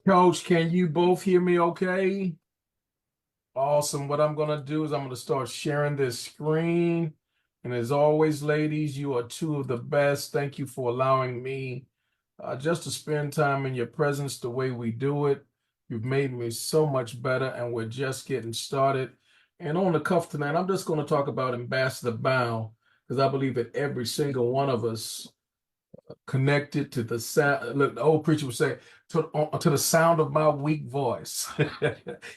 Coach, can you both hear me okay? Awesome. What I'm going to do is I'm going to start sharing this screen. And as always, ladies, you are two of the best. Thank you for allowing me just to spend time in your presence the way we do it. You've made me so much better, and we're just getting started. And on the cuff tonight, I'm just going to talk about Ambassador Bound because I believe that every single one of us connected to the sound. Look, the old preacher would say, to the sound of my weak voice.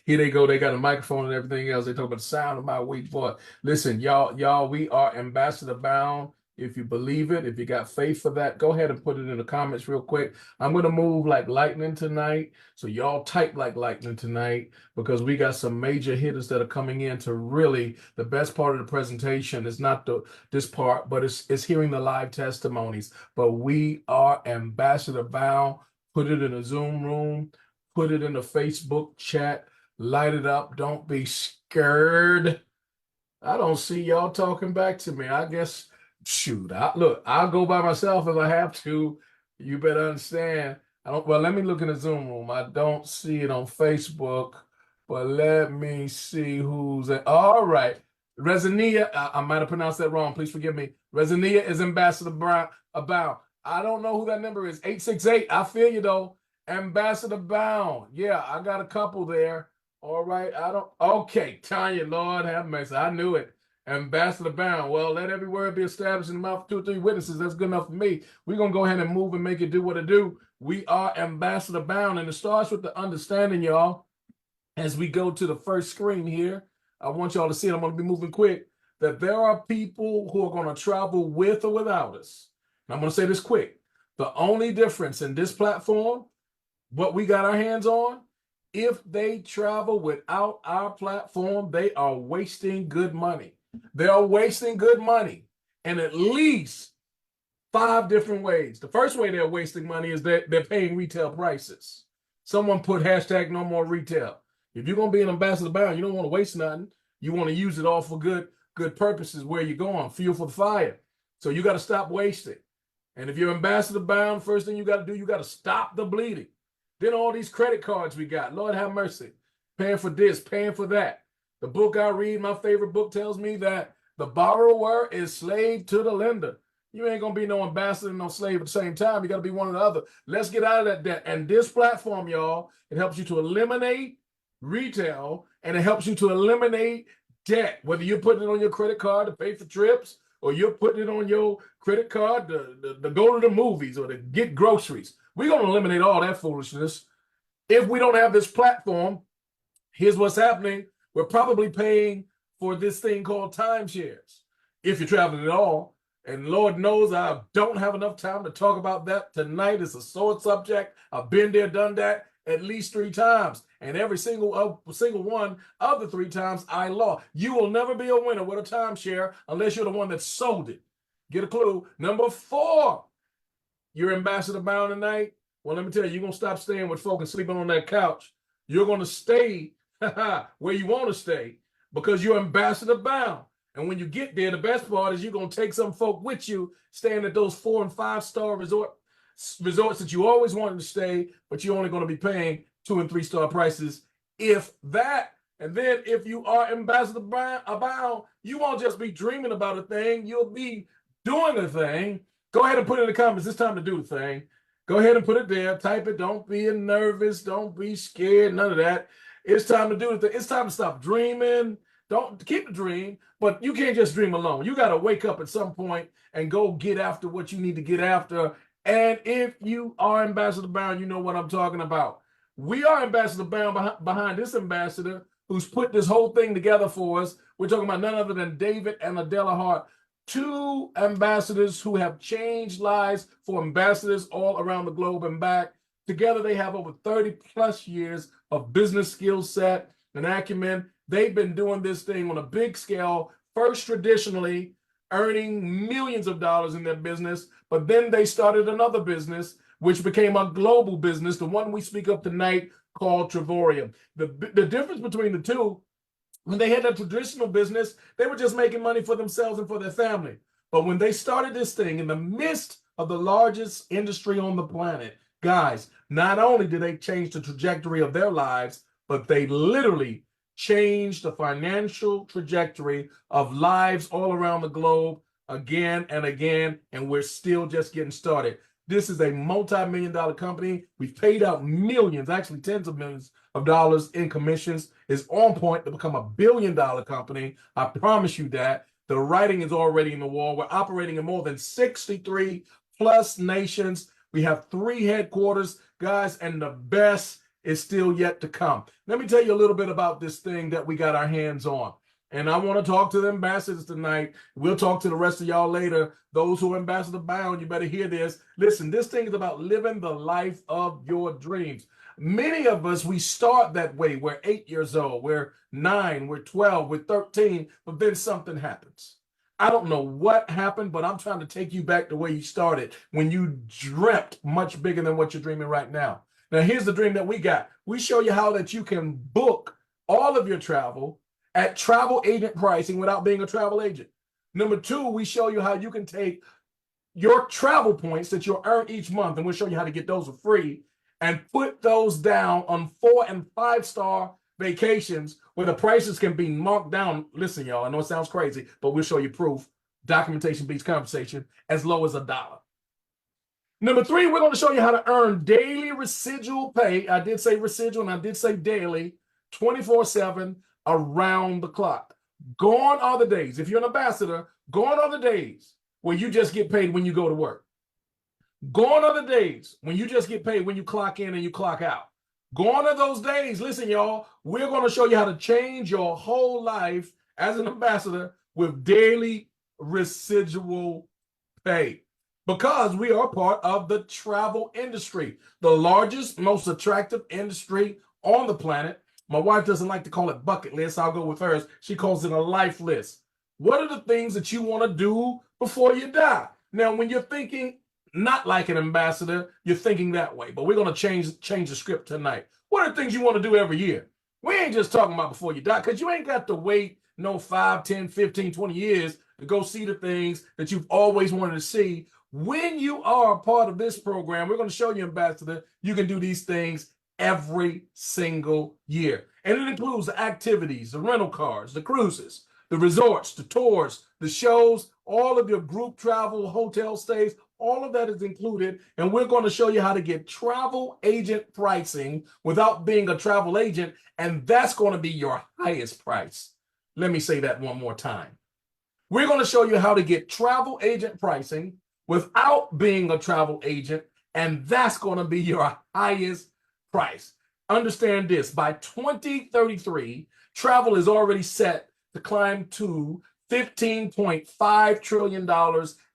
Here they go. They got a microphone and everything else. They talk about the sound of my weak voice. Listen, y'all, we are ambassador bound. If you believe it, if you got faith for that, go ahead and put it in the comments real quick. I'm going to move like lightning tonight. So y'all type like lightning tonight because we got some major hitters that are coming in to really, the best part of the presentation is not this part, but it's hearing the live testimonies. But we are ambassador bound. Put it in a Zoom room, put it in a Facebook chat, light it up. Don't be scared. I don't see y'all talking back to me. I guess, shoot, look, I'll go by myself if I have to. You better understand. I don't, well, let me look in the Zoom room. I don't see it on Facebook, but let me see who's in. All right. Resania, I might have pronounced that wrong. Please forgive me. Resania is Ambassador Brown about. I don't know who that number is. 868. I feel you though. Ambassador Bound. Yeah, I got a couple there. All right. I don't. Okay. Tanya, Lord have mercy. I knew it. Ambassador Bound. Well, let every word be established in the mouth of two or three witnesses. That's good enough for me. We're going to go ahead and move and make it do what it do. We are Ambassador Bound. And it starts with the understanding, y'all, as we go to the first screen here. I want y'all to see it. I'm going to be moving quick. That there are people who are going to travel with or without us. And I'm going to say this quick. The only difference in this platform, what we got our hands on, if they travel without our platform, they are wasting good money. They are wasting good money in at least 5 different ways. The first way they're wasting money is that they're paying retail prices. Someone put hashtag no more retail. If you're going to be an ambassador bound, you don't want to waste nothing. You want to use it all for good purposes where you're going, fuel for the fire. So you got to stop wasting. And if you're ambassador bound, first thing you got to do, you got to stop the bleeding. Then all these credit cards we got, Lord have mercy, paying for this, paying for that. The book I read, my favorite book, tells me that the borrower is slave to the lender. You ain't going to be no ambassador and no slave at the same time. You got to be one or the other. Let's get out of that debt. And this platform, y'all, it helps you to eliminate retail and it helps you to eliminate debt, whether you're putting it on your credit card to pay for trips or you're putting it on your credit card to go to the movies or to get groceries. We're going to eliminate all that foolishness. If we don't have this platform, here's what's happening. We're probably paying for this thing called timeshares, if you're traveling at all. And Lord knows I don't have enough time to talk about that tonight. It's a sore subject. I've been there, done that at least 3 times. And every single one of the 3 times I lost. You will never be a winner with a timeshare unless you're the one that sold it. Get a clue. Number 4, you're ambassador bound tonight. Well, let me tell you, you're going to stop staying with folk and sleeping on that couch. You're going to stay where you want to stay because you're ambassador bound. And when you get there, the best part is you're going to take some folk with you staying at those 4- and 5-star resorts that you always wanted to stay, but you're only going to be paying 2- and 3-star prices, if that. And then if you are ambassador bound, you won't just be dreaming about a thing. You'll be doing a thing. Go ahead and put it in the comments. It's time to do the thing. Go ahead and put it there. Type it. Don't be nervous. Don't be scared. None of that. It's time to do the thing. It's time to stop dreaming. Don't keep the dream, but you can't just dream alone. You got to wake up at some point and go get after what you need to get after. And if you are ambassador bound, you know what I'm talking about. We are ambassador bound behind this ambassador who's put this whole thing together for us. We're talking about none other than David and Adela Hart, 2 ambassadors who have changed lives for ambassadors all around the globe and back. Together, they have over 30 plus years of business skill set and acumen. They've been doing this thing on a big scale, first traditionally earning millions of dollars in their business, but then they started another business, which became a global business, the one we speak of tonight called Travorium. The difference between the two, when they had a traditional business, they were just making money for themselves and for their family. But when they started this thing in the midst of the largest industry on the planet, Guys, not only did they change the trajectory of their lives, but they literally changed the financial trajectory of lives all around the globe again and again, and we're still just getting started. This is a multi-million-dollar company. We've paid out millions, actually tens of millions of dollars in commissions. It's on point to become a billion-dollar company. I promise you that. The writing is already in the wall. We're operating in more than 63 plus nations. We have 3 headquarters, guys, and the best is still yet to come. Let me tell you a little bit about this thing that we got our hands on. And I want to talk to the ambassadors tonight. We'll talk to the rest of y'all later. Those who are ambassador bound, you better hear this. Listen, this thing is about living the life of your dreams. Many of us, we start that way. We're 8 years old, we're 9, we're 12, we're 13, but then something happens. I don't know what happened, but I'm trying to take you back to where you started when you dreamt much bigger than what you're dreaming right now. Now, here's the dream that we got. We show you how that you can book all of your travel at travel agent pricing without being a travel agent. Number 2, we show you how you can take your travel points that you'll earn each month, and we'll show you how to get those for free, and put those down on 4- and 5-star vacations where the prices can be marked down. Listen, y'all, I know it sounds crazy, but we'll show you proof. Documentation beats conversation, as low as $1. Number 3, we're going to show you how to earn daily residual pay. I did say residual, and I did say daily, 24/7, around the clock. Gone are the days. If you're an ambassador, gone are the days where you just get paid when you go to work. Gone are the days when you just get paid when you clock in and you clock out. Gone are those days. Listen, y'all, we're going to show you how to change your whole life as an ambassador with daily residual pay. Because we are part of the travel industry, the largest, most attractive industry on the planet. My wife doesn't like to call it bucket list. I'll go with hers. She calls it a life list. What are the things that you want to do before you die? Now, when you're thinking not like an ambassador, you're thinking that way. But we're going to change the script tonight. What are the things you want to do every year? We ain't just talking about before you die, because you ain't got to wait no 5, 10, 15, 20 years to go see the things that you've always wanted to see. When you are a part of this program, we're going to show you, ambassador, you can do these things every single year. And it includes the activities, the rental cars, the cruises, the resorts, the tours, the shows, all of your group travel, hotel stays, all of that is included. And we're going to show you how to get travel agent pricing without being a travel agent. And that's going to be your highest price. Let me say that one more time. We're going to show you how to get travel agent pricing without being a travel agent. And that's going to be your highest price. Understand this, by 2033, travel is already set to climb to $15.5 trillion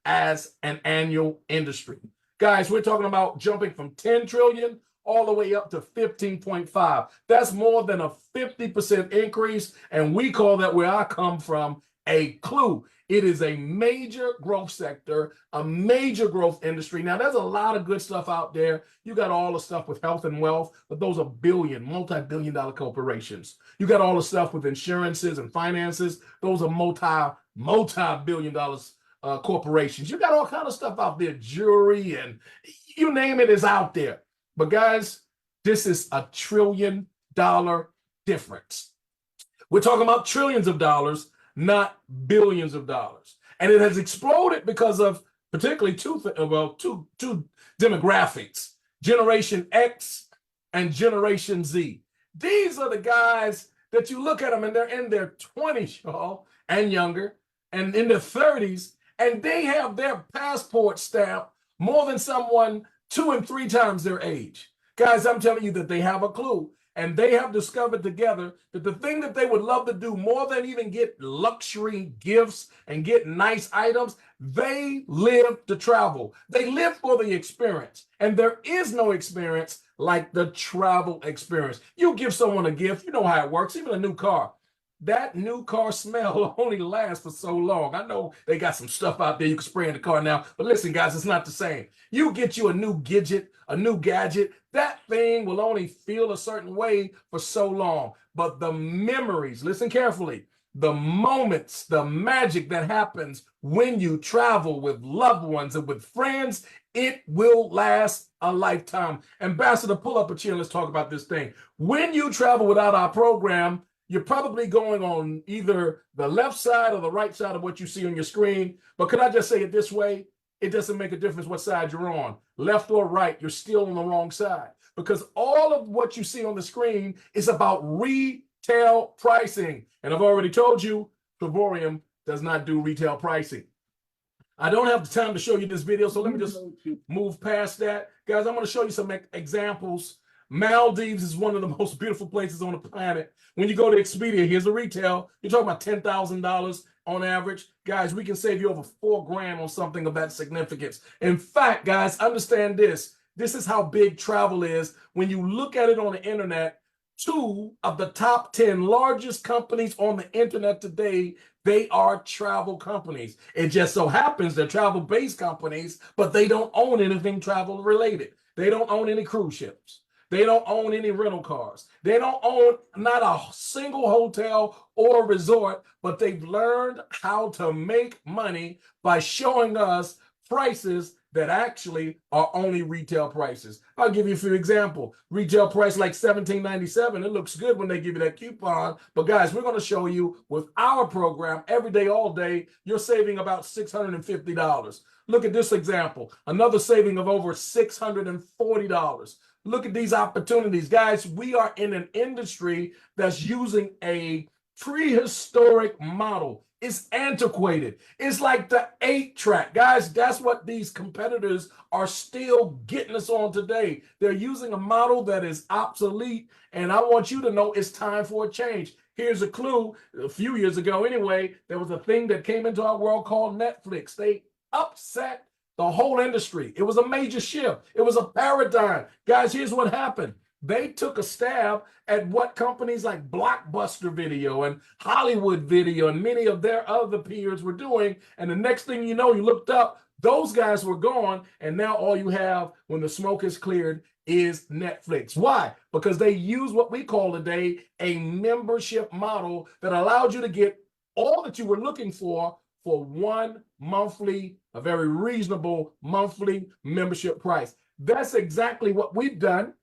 as an annual industry. Guys, we're talking about jumping from 10 trillion all the way up to 15.5. That's more than a 50% increase, and we call that, where I come from, a clue. It is a major growth sector, a major growth industry. Now, there's a lot of good stuff out there. You got all the stuff with health and wealth, but those are multi-billion-dollar corporations. You got all the stuff with insurances and finances. Those are multi-billion-dollar corporations. You got all kind of stuff out there, jewelry, and you name it is out there. But guys, this is a $1 trillion difference. We're talking about trillions of dollars, not billions of dollars. And it has exploded because of particularly two demographics, Generation X and Generation Z. These are the guys that you look at them and they're in their 20s, y'all, and younger, and in their 30s, and they have their passport stamp more than someone 2 and 3 times their age. Guys, I'm telling you that they have a clue. And they have discovered together that the thing that they would love to do more than even get luxury gifts and get nice items, they live to travel. They live for the experience. And there is no experience like the travel experience. You give someone a gift, you know how it works, even a new car. That new car smell only lasts for so long. I know they got some stuff out there you can spray in the car now, but listen, guys, it's not the same. You get you a new gadget, that thing will only feel a certain way for so long. But the memories, listen carefully, the moments, the magic that happens when you travel with loved ones and with friends, it will last a lifetime. Ambassador, pull up a chair. Let's talk about this thing. When you travel without our program, you're probably going on either the left side or the right side of what you see on your screen. But could I just say it this way? It doesn't make a difference what side you're on, left or right, you're still on the wrong side, because all of what you see on the screen is about retail pricing. And I've already told you, Travorium does not do retail pricing. I don't have the time to show you this video, so let me just move past that. Guys, I'm going to show you some examples. Maldives is one of the most beautiful places on the planet. When you go to Expedia, here's a retail. You're talking about $10,000 on average. Guys, we can save you over $4,000 on something of that significance. In fact, guys, understand this. This is how big travel is. When you look at it on the internet, 2 of the top 10 largest companies on the internet today, they are travel companies. It just so happens they're travel-based companies, but they don't own anything travel-related. They don't own any cruise ships. They don't own any rental cars. They don't own not a single hotel or resort, but they've learned how to make money by showing us prices that actually are only retail prices. I'll give you a few examples. Retail price like $17.97. It looks good when they give you that coupon. But guys, we're going to show you with our program every day, all day, you're saving about $650. Look at this example. Another saving of over $640. Look at these opportunities. Guys, we are in an industry that's using a prehistoric model. It's antiquated. It's like the 8-track. Guys, that's what these competitors are still getting us on today. They're using a model that is obsolete, and I want you to know it's time for a change. Here's a clue. A few years ago anyway, there was a thing that came into our world called Netflix. They upset the whole industry. It was a major shift. It was a paradigm. Guys, here's what happened. They took a stab at what companies like Blockbuster Video and Hollywood Video and many of their other peers were doing. And the next thing you know, you looked up, those guys were gone. And now all you have when the smoke is cleared is Netflix. Why? Because they use what we call today a membership model that allowed you to get all that you were looking for one monthly, a very reasonable monthly membership price. That's exactly what we've done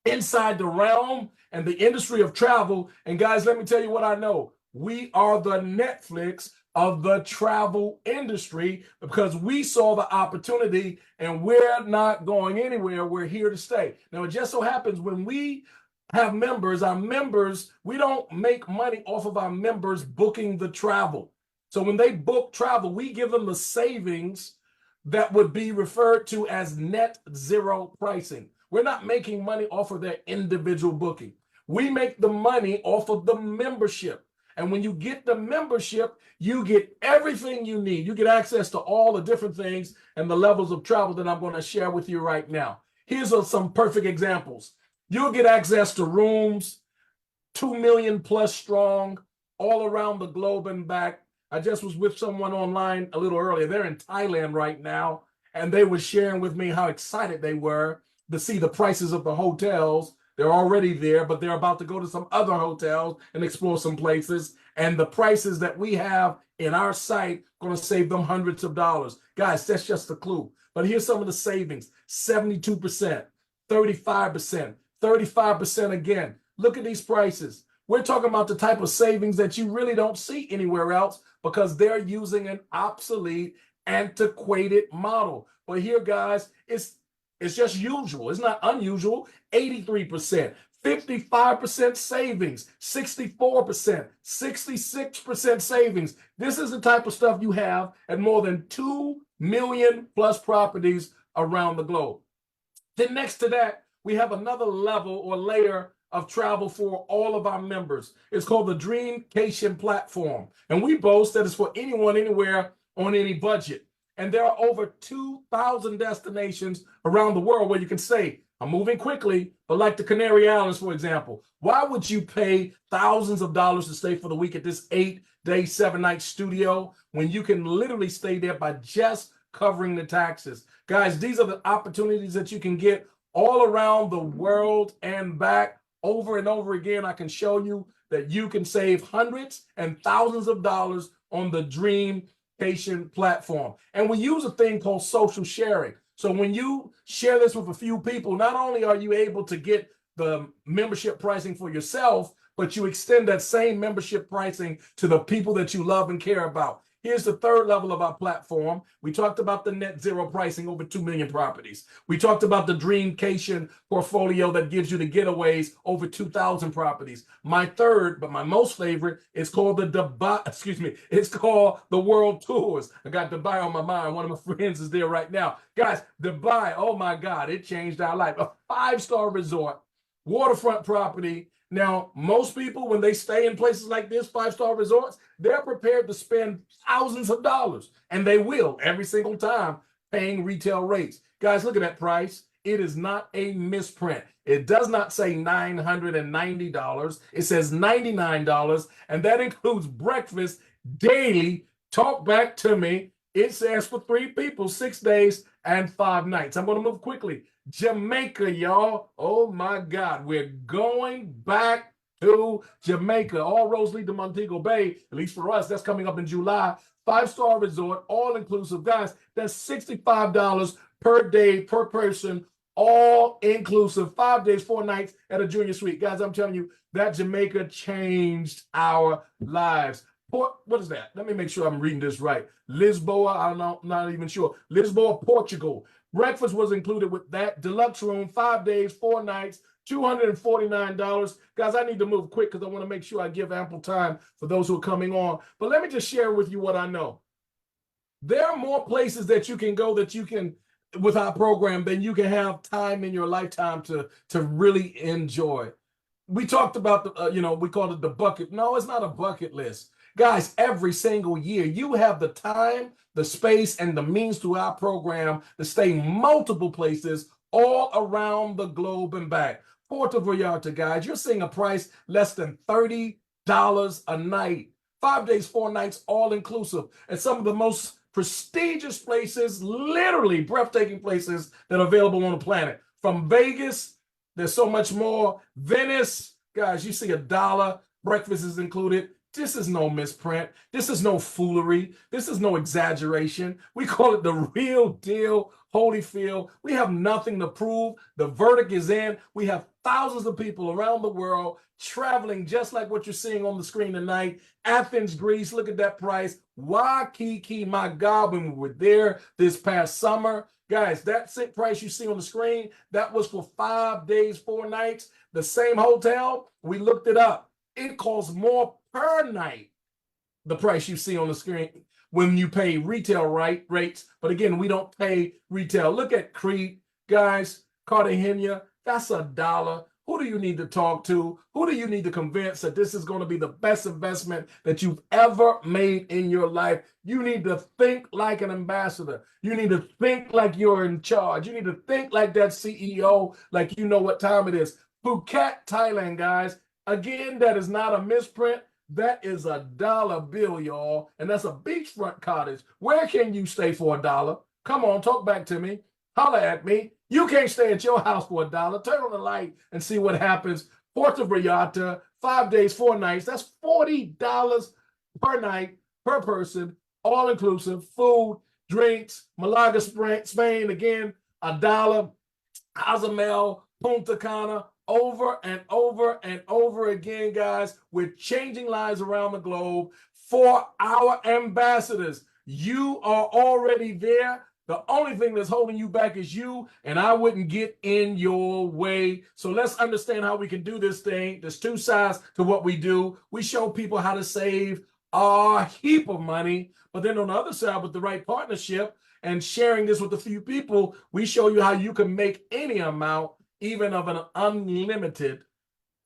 inside the realm and the industry of travel. And guys, let me tell you what I know. We are the Netflix of the travel industry because we saw the opportunity and we're not going anywhere. We're here to stay. Now, it just so happens when we have members, our members, we don't make money off of our members booking the travel. So when they book travel, we give them the savings that would be referred to as net zero pricing. We're not making money off of their individual booking. We make the money off of the membership. And when you get the membership, you get everything you need. You get access to all the different things and the levels of travel that I'm going to share with you right now. Here's some perfect examples. You'll get access to rooms, 2 million plus strong, all around the globe and back. I just was with someone online a little earlier. They're in Thailand right now, and they were sharing with me how excited they were to see the prices of the hotels. They're already there, but they're about to go to some other hotels and explore some places. And the prices that we have in our site going to save them hundreds of dollars. Guys, that's just a clue. But here's some of the savings: 72%, 35%, 35% again. Look at these prices. We're talking about the type of savings that you really don't see anywhere else because they're using an obsolete, antiquated model. But here, guys, it's just usual. It's not unusual. 83%, 55% savings, 64%, 66% savings. This is the type of stuff you have at more than 2 million plus properties around the globe. Then next to that, we have another level or layer of travel for all of our members. It's called the Dreamcation platform. And we boast that it's for anyone, anywhere, on any budget. And there are over 2,000 destinations around the world where you can say, I'm moving quickly, but like the Canary Islands, for example, why would you pay thousands of dollars to stay for the week at this 8-day, 7-night studio when you can literally stay there by just covering the taxes? Guys, these are the opportunities that you can get all around the world and back, over and over again, I can show you that you can save hundreds and thousands of dollars on the Dreamcation platform. And we use a thing called social sharing. So when you share this with a few people, not only are you able to get the membership pricing for yourself, but you extend that same membership pricing to the people that you love and care about. Here's the third level of our platform. We talked about the net zero pricing over 2 million properties. We talked about the Dreamcation portfolio that gives you the getaways over 2,000 properties. My third, but my most favorite, is called it's called the World Tours. I got Dubai on my mind. One of my friends is there right now. Guys, Dubai, oh my God, it changed our life. A 5-star resort, waterfront property. Now, most people, when they stay in places like this, 5-star resorts, they're prepared to spend thousands of dollars, and they will every single time, paying retail rates. Guys, look at that price. It is not a misprint. It does not say $990. It says $99, and that includes breakfast daily. Talk back to me. It says for 3 people, 6 days and 5 nights. I'm going to move quickly. Jamaica, y'all. Oh my God, we're going back to Jamaica. All roads lead to Montego Bay, at least for us. That's coming up in July. 5-star resort, all inclusive. Guys, that's $65 per day, per person, all inclusive. 5 days, 4 nights at a junior suite. Guys, I'm telling you, that Jamaica changed our lives. What is that? Let me make sure I'm reading this right. Lisboa, I'm not even sure. Lisboa, Portugal. Breakfast was included with that. Deluxe room, 5 days, 4 nights, $249. Guys, I need to move quick because I want to make sure I give ample time for those who are coming on. But let me just share with you what I know. There are more places that you can go that you can, with our program, than you can have time in your lifetime to really enjoy. We talked about we called it the bucket. No, it's not a bucket list. Guys, every single year, you have the time, the space, and the means through our program to stay multiple places all around the globe and back. Puerto Vallarta, guys, you're seeing a price less than $30 a night. 5 days, 4 nights, all inclusive. And some of the most prestigious places, literally breathtaking places that are available on the planet. From Vegas, there's so much more. Venice, guys, you see $1. Breakfast is included. This is no misprint. This is no foolery. This is no exaggeration. We call it the real deal, Holyfield. We have nothing to prove. The verdict is in. We have thousands of people around the world traveling just like what you're seeing on the screen tonight. Athens, Greece, look at that price. Waikiki, my God, when we were there this past summer. Guys, that price you see on the screen, that was for 5 days, 4 nights. The same hotel, we looked it up. It costs more per night, the price you see on the screen, when you pay retail rates. But again, we don't pay retail. Look at Crete, guys, Cartagena, that's $1. Who do you need to talk to? Who do you need to convince that this is going to be the best investment that you've ever made in your life? You need to think like an ambassador. You need to think like you're in charge. You need to think like that CEO, like you know what time it is. Phuket, Thailand, guys. Again, that is not a misprint. That is $1 bill, y'all. And that's a beachfront cottage. Where can you stay for $1? Come on, talk back to me. Holla at me. You can't stay at your house for $1. Turn on the light and see what happens. Puerto Vallarta, 5 days, 4 nights. That's $40 per night, per person, all inclusive. Food, drinks, Malaga, Spain, again, $1. Cozumel, Punta Cana, over and over and over again, guys. We're changing lives around the globe for our ambassadors. You are already there. The only thing that's holding you back is you, and I wouldn't get in your way. So let's understand how we can do this thing. There's 2 sides to what we do. We show people how to save a heap of money, but then on the other side, with the right partnership and sharing this with a few people, we show you how you can make any amount, even of an unlimited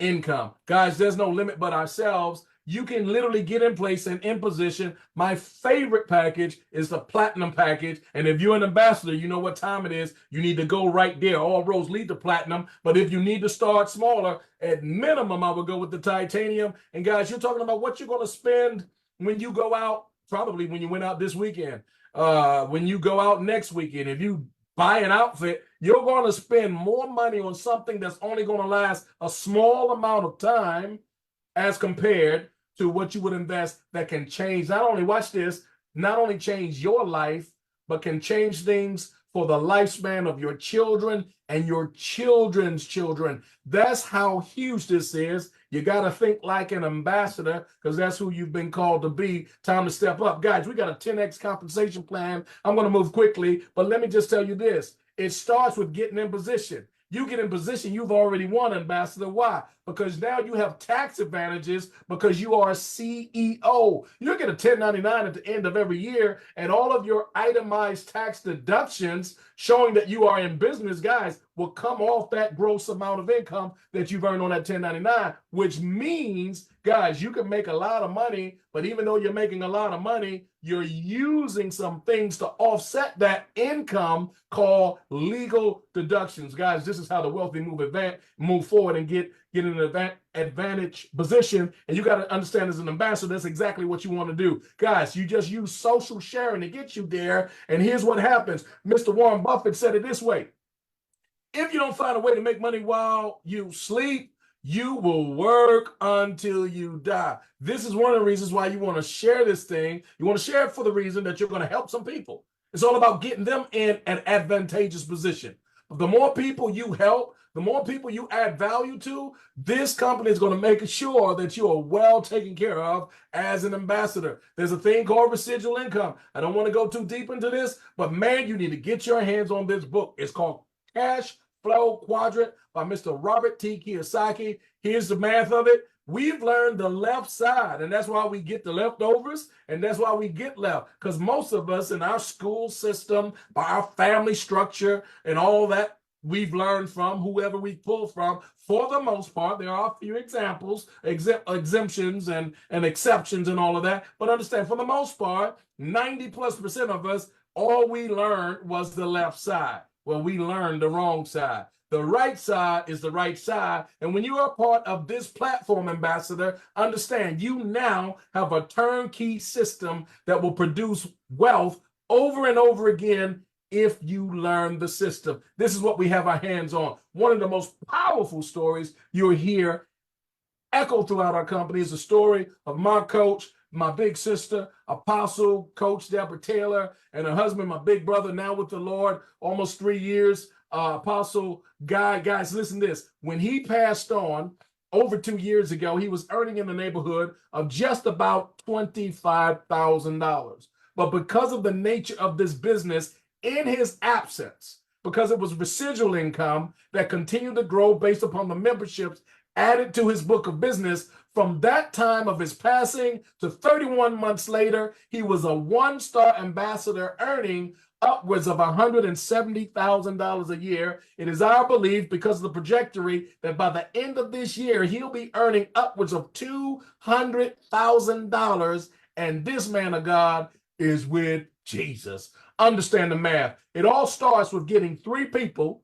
income. Guys, there's no limit but ourselves. You can literally get in place and in position. My favorite package is the platinum package. And if you're an ambassador, you know what time it is. You need to go right there. All roads lead to platinum. But if you need to start smaller, at minimum, I would go with the titanium. And guys, you're talking about what you're going to spend when you go out, probably when you went out this weekend, when you go out next weekend. If you buy an outfit, you're going to spend more money on something that's only going to last a small amount of time as compared to what you would invest that can change, not only, watch this, not only change your life, but can change things for the lifespan of your children and your children's children. That's how huge this is. You got to think like an ambassador, because that's who you've been called to be. Time to step up. Guys, we got a 10X compensation plan. I'm going to move quickly, but let me just tell you this. It starts with getting in position. You get in position, you've already won, ambassador. Why? Because now you have tax advantages because you are a CEO. You get a 1099 at the end of every year, and all of your itemized tax deductions showing that you are in business, guys, will come off that gross amount of income that you've earned on that 1099, which means, guys, you can make a lot of money, but even though you're making a lot of money, you're using some things to offset that income called legal deductions. Guys, this is how the wealthy move forward and get in an advantage position. And you got to understand, as an ambassador, that's exactly what you want to do. Guys, you just use social sharing to get you there. And here's what happens. Mr. Warren Buffett said it this way: if you don't find a way to make money while you sleep, you will work until you die. This is one of the reasons why you want to share this thing. You want to share it for the reason that you're going to help some people. It's all about getting them in an advantageous position. The more people you help, the more people you add value to, this company is going to make sure that you are well taken care of as an ambassador. There's a thing called residual income. I don't want to go too deep into this, but man, you need to get your hands on this book. It's called Cash Flow Quadrant by Mr. Robert T. Kiyosaki. Here's the math of it. We've learned the left side, and that's why we get the leftovers, and that's why we get left. Because most of us in our school system, by our family structure and all that, we've learned from whoever we pull from. For the most part, there are a few examples, exemptions and exceptions and all of that. But understand, for the most part, 90+% of us, all we learned was the left side. Well, we learned the wrong side. The right side is the right side. And when you are part of this platform, ambassador, understand you now have a turnkey system that will produce wealth over and over again if you learn the system. This is what we have our hands on. One of the most powerful stories you'll hear echo throughout our company is the story of my coach, my big sister, Apostle Coach Deborah Taylor, and her husband, my big brother, now with the Lord, almost 3 years. Apostle Guy, guys, listen to this. When he passed on over 2 years ago, he was earning in the neighborhood of just about $25,000. But because of the nature of this business, in his absence, because it was residual income that continued to grow based upon the memberships added to his book of business, from that time of his passing to 31 months later, he was a one-star ambassador earning upwards of $170,000 a year. It is our belief, because of the trajectory, that by the end of this year, he'll be earning upwards of $200,000. And this man of God is with Jesus. Understand the math. It all starts with getting 3 people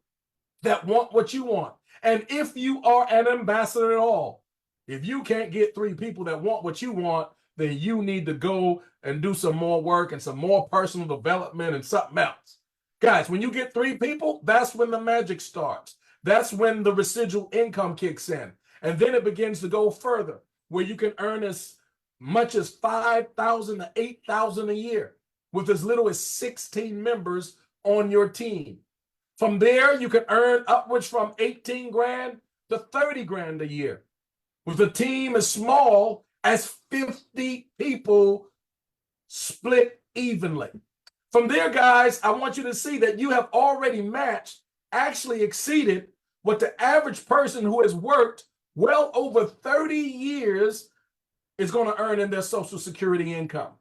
that want what you want. And if you are an ambassador at all, if you can't get 3 people that want what you want, then you need to go and do some more work and some more personal development and something else. Guys, when you get 3 people, that's when the magic starts. That's when the residual income kicks in. And then it begins to go further, where you can earn as much as $5,000 to $8,000 a year with as little as 16 members on your team. From there, you can earn upwards from 18 grand to 30 grand a year with a team as small as 50 people split evenly. From there, guys, I want you to see that you have already matched, actually exceeded what the average person who has worked well over 30 years is going to earn in their Social Security income.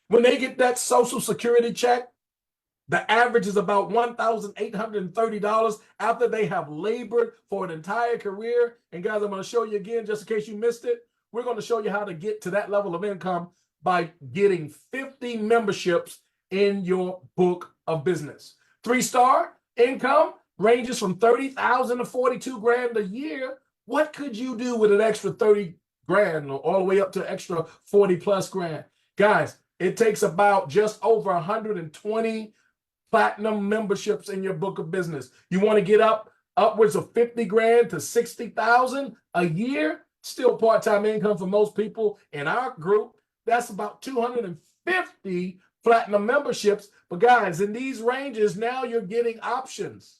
When they get that Social Security check, the average is about $1,830 after they have labored for an entire career. And guys, I'm going to show you again, just in case you missed it. We're going to show you how to get to that level of income by getting 50 memberships in your book of business. 3-star income ranges from 30,000 to 42 grand a year. What could you do with an extra 30 grand all the way up to extra 40+ grand? Guys, it takes about just over 120 platinum memberships in your book of business. You want to get upwards of 50 grand to 60,000 a year, still part-time income for most people in our group. That's about 250 platinum memberships. But guys, in these ranges, now you're getting options.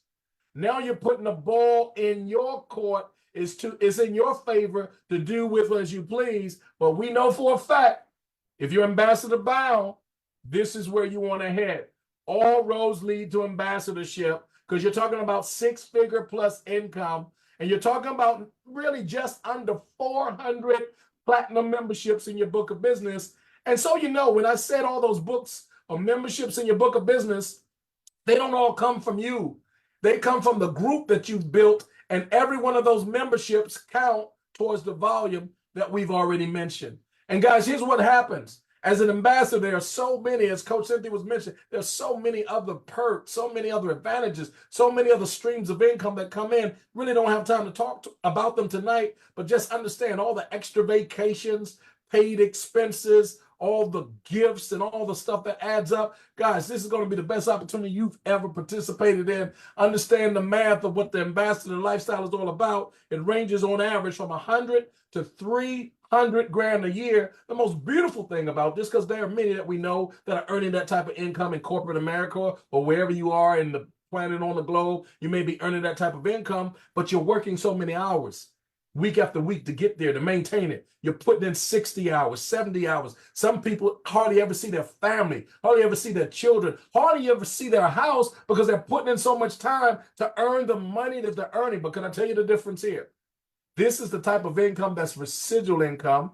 Now you're putting the ball in your court. It's in your favor to do with as you please. But we know for a fact, if you're ambassador bound, this is where you want to head. All roads lead to ambassadorship, because you're talking about 6-figure plus income, and you're talking about really just under 400 platinum memberships in your book of business. And so, when I said all those books or memberships in your book of business, they don't all come from you. They come from the group that you've built, and every one of those memberships count towards the volume that we've already mentioned. And guys, here's what happens. As an ambassador, there are so many, as Coach Cynthia was mentioning, there's so many other perks, so many other advantages, so many other streams of income that come in. Really don't have time to talk about them tonight, but just understand all the extra vacations, paid expenses, all the gifts and all the stuff that adds up. Guys, this is going to be the best opportunity you've ever participated in. Understand the math of what the ambassador lifestyle is all about. It ranges on average from 100 to 300 grand a year. The most beautiful thing about this, because there are many that we know that are earning that type of income in corporate America or wherever you are in the planet on the globe, you may be earning that type of income, but you're working so many hours week after week to get there, to maintain it. You're putting in 60 hours, 70 hours. Some people hardly ever see their family, hardly ever see their children, hardly ever see their house, because they're putting in so much time to earn the money that they're earning. But can I tell you the difference here? This is the type of income that's residual income.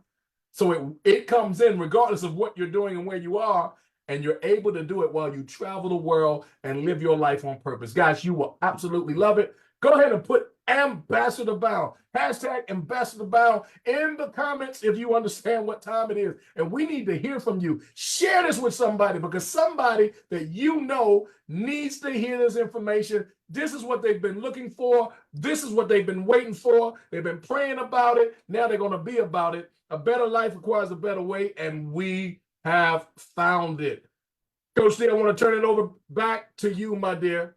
So it comes in regardless of what you're doing and where you are, and you're able to do it while you travel the world and live your life on purpose. Guys, you will absolutely love it. Go ahead and put Ambassador Bound, hashtag Ambassador Bound in the comments if you understand what time it is. And we need to hear from you. Share this with somebody, because somebody that you know needs to hear this information. This is what they've been looking for. This is what they've been waiting for. They've been praying about it. Now they're going to be about it. A better life requires a better way, and we have found it. Coach D, I want to turn it over back to you, my dear.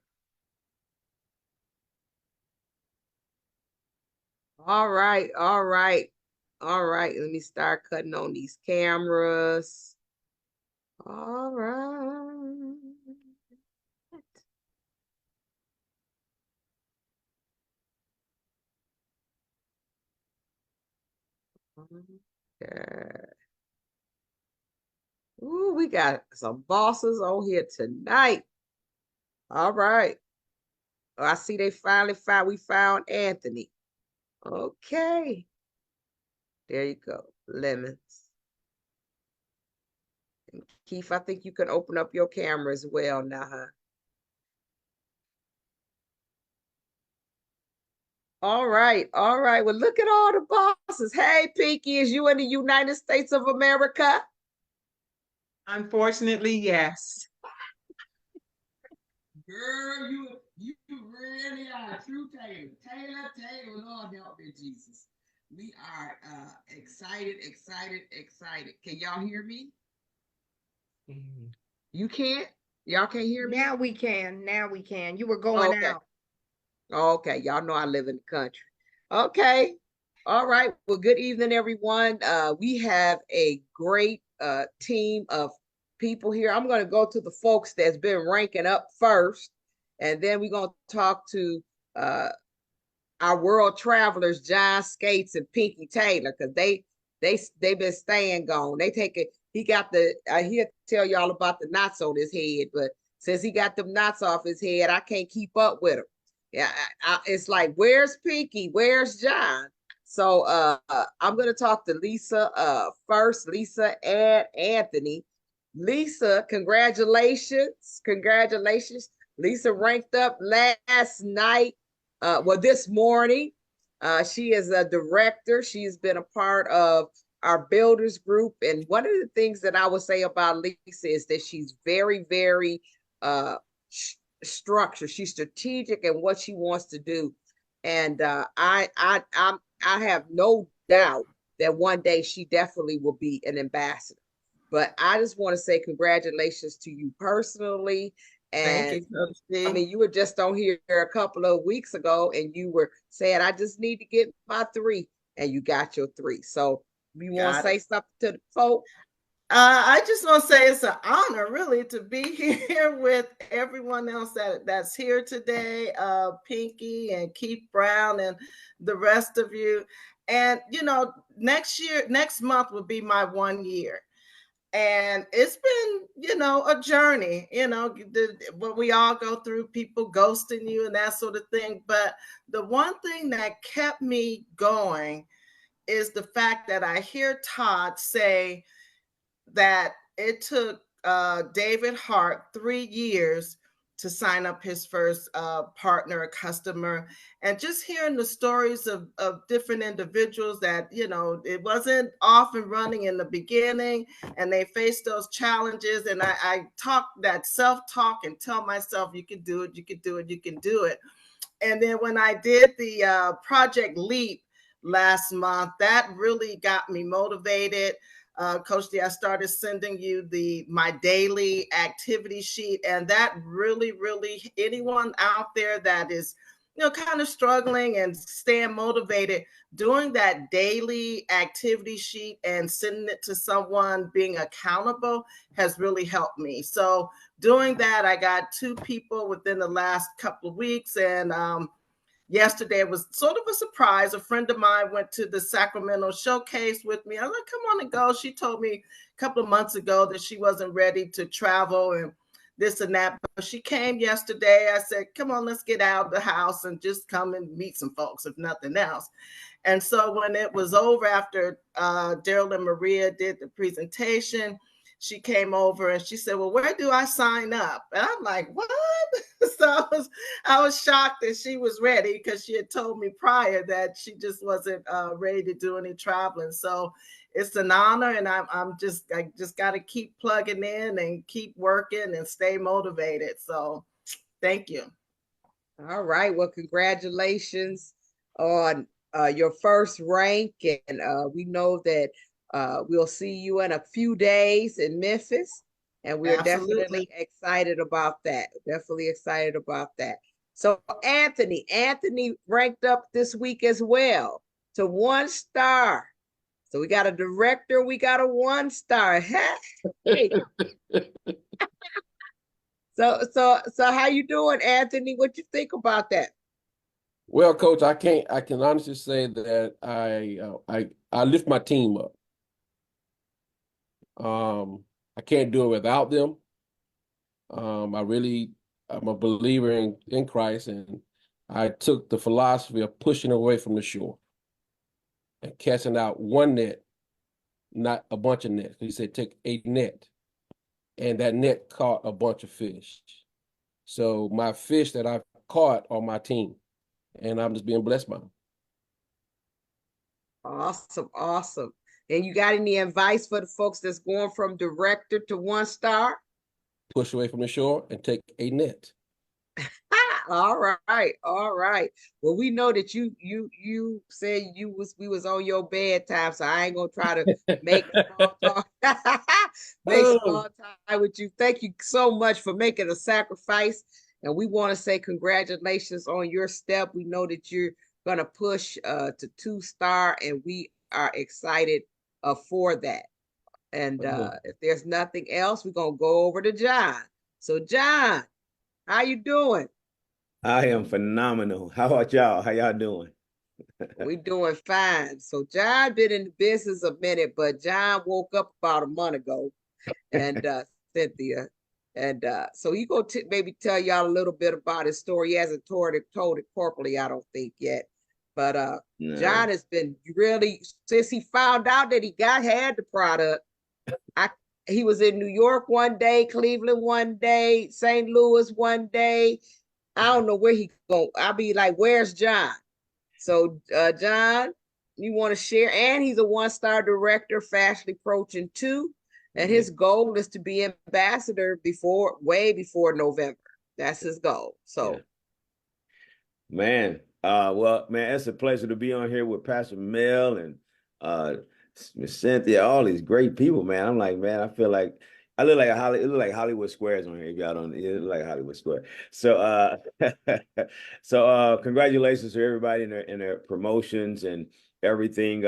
All right. Let me start cutting on these cameras. All right. Okay. Ooh, we got some bosses on here tonight. All right. Oh, I see they we found Anthony. Okay. There you go. Lemons. And Keith, I think you can open up your camera as well now, huh? All right. Well, look at all the bosses. Hey, Pinky, is you in the United States of America? Unfortunately, yes. Girl, you really are a true Taylor. Taylor, Lord help me, Jesus. We are excited. Can y'all hear me? You can't? Y'all can't hear me? Now we can. You were going out. Okay, y'all know I live in the country. Okay. All right. Well, good evening, everyone. We have a great team of people here. I'm going to go to the folks that's been ranking up first, and then we're going to talk to our world travelers, John Skates and Pinky Taylor, because they've been staying gone. They take it. He got he'll tell y'all about the knots on his head, but since he got them knots off his head, I can't keep up with him. Yeah, it's like, where's Pinky? Where's John? So I'm going to talk to Lisa first, Lisa and Anthony. Lisa, congratulations. Lisa ranked up last night, this morning. She is a director. She's been a part of our builders group. And one of the things that I would say about Lisa is that she's very, very structured. She's strategic in what she wants to do. And I have no doubt that one day she definitely will be an ambassador. But I just want to say congratulations to you personally. And you, Coach I C. mean, you were just on here a couple of weeks ago and you were saying, I just need to get my 3, and you got your 3. So you want to Got it. say something to the folks? I just want to say it's an honor, really, to be here with everyone else that's here today, Pinky and Keith Brown and the rest of you. And, next month will be my 1 year. And it's been, a journey, what we all go through, people ghosting you and that sort of thing. But the one thing that kept me going is the fact that I hear Todd say that it took David Hart 3 years to sign up his first partner, customer, and just hearing the stories of different individuals that, it wasn't off and running in the beginning and they faced those challenges. And I talk that self-talk and tell myself, you can do it, you can do it, you can do it. And then when I did the Project Leap last month, that really got me motivated. Coach D, I started sending you my daily activity sheet, and that really, anyone out there that is, kind of struggling and staying motivated, doing that daily activity sheet and sending it to someone, being accountable, has really helped me. So doing that, I got 2 people within the last couple of weeks, and yesterday was sort of a surprise. A friend of mine went to the Sacramento showcase with me. I was like, come on and go. She told me a couple of months ago that she wasn't ready to travel and this and that. But she came yesterday. I said, come on, let's get out of the house and just come and meet some folks, if nothing else. And so when it was over, after Daryl and Maria did the presentation, she came over and she said, well, where do I sign up? And I'm like, what? So I was shocked that she was ready, because she had told me prior that she just wasn't ready to do any traveling. So it's an honor, and I just got to keep plugging in and keep working and stay motivated. So thank you. All right. Well, congratulations on your first rank. And we know that we'll see you in a few days in Memphis. And we're definitely excited about that. Definitely excited about that. So Anthony ranked up this week as well to 1 star. So we got a director, we got a 1 star. Hey. So how you doing, Anthony? What you think about that? Well, Coach, I can honestly say that I lift my team up. I can't do it without them. I'm a believer in Christ, and I took the philosophy of pushing away from the shore and casting out one net, not a bunch of nets. He said, take a net, and that net caught a bunch of fish. So my fish that I've caught are my team, and I'm just being blessed by them. Awesome. And you got any advice for the folks that's going from director to 1 star? Push away from the shore and take a net. All right. Well, we know that you said we was on your bedtime, so I ain't gonna try to make small talk. Small time with you. Thank you so much for making a sacrifice, and we want to say congratulations on your step. We know that you're gonna push to 2 star, and we are excited for that. And if there's nothing else, we're gonna go over to John. So John, how you doing? I am phenomenal. How about y'all? How y'all doing? We doing fine. So John been in the business a minute, but John woke up about a month ago, and Cynthia, and so he go maybe tell y'all a little bit about his story. He hasn't told it corporately, I don't think yet, but no. John has been really, since he found out that he had the product. He was in New York one day, Cleveland one day, St. Louis one day. I don't know where he go. I'll be like, where's John? So John, you want to share? And he's a 1 star director, fast approaching 2. And his goal is to be ambassador way before November. That's his goal. So yeah. Man, it's a pleasure to be on here with Pastor Mel and Miss Cynthia, all these great people, man. I'm like, man, I feel like I look like it look like Hollywood Squares on here. If y'all don't, it look like Hollywood Square. So, congratulations to everybody in their promotions and everything.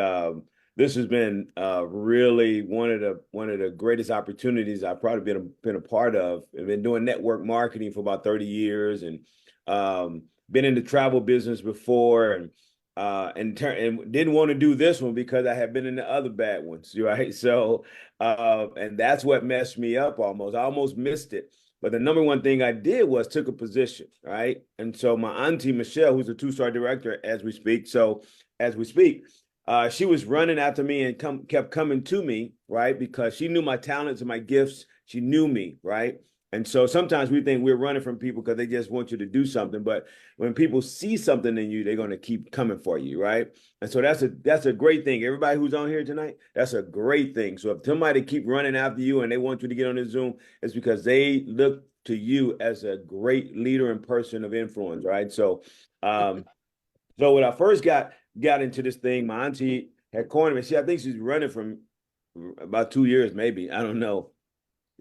This has been really one of the greatest opportunities I've probably been a part of. I've been doing network marketing for about 30 years, and been in the travel business before, and didn't want to do this one because I had been in the other bad ones, right? So, and that's what messed me up almost. I almost missed it. But the number one thing I did was took a position, right? And so my auntie Michelle, who's a 2-star director as we speak, she was running after me and kept coming to me, right? Because she knew my talents and my gifts. She knew me, right? And so sometimes we think we're running from people because they just want you to do something. But when people see something in you, they're going to keep coming for you, right? And so that's a great thing. Everybody who's on here tonight, that's a great thing. So if somebody keep running after you and they want you to get on this Zoom, it's because they look to you as a great leader and person of influence, right? So, so when I first got into this thing, my auntie had cornered me. I think she's running from about 2 years, maybe. I don't know.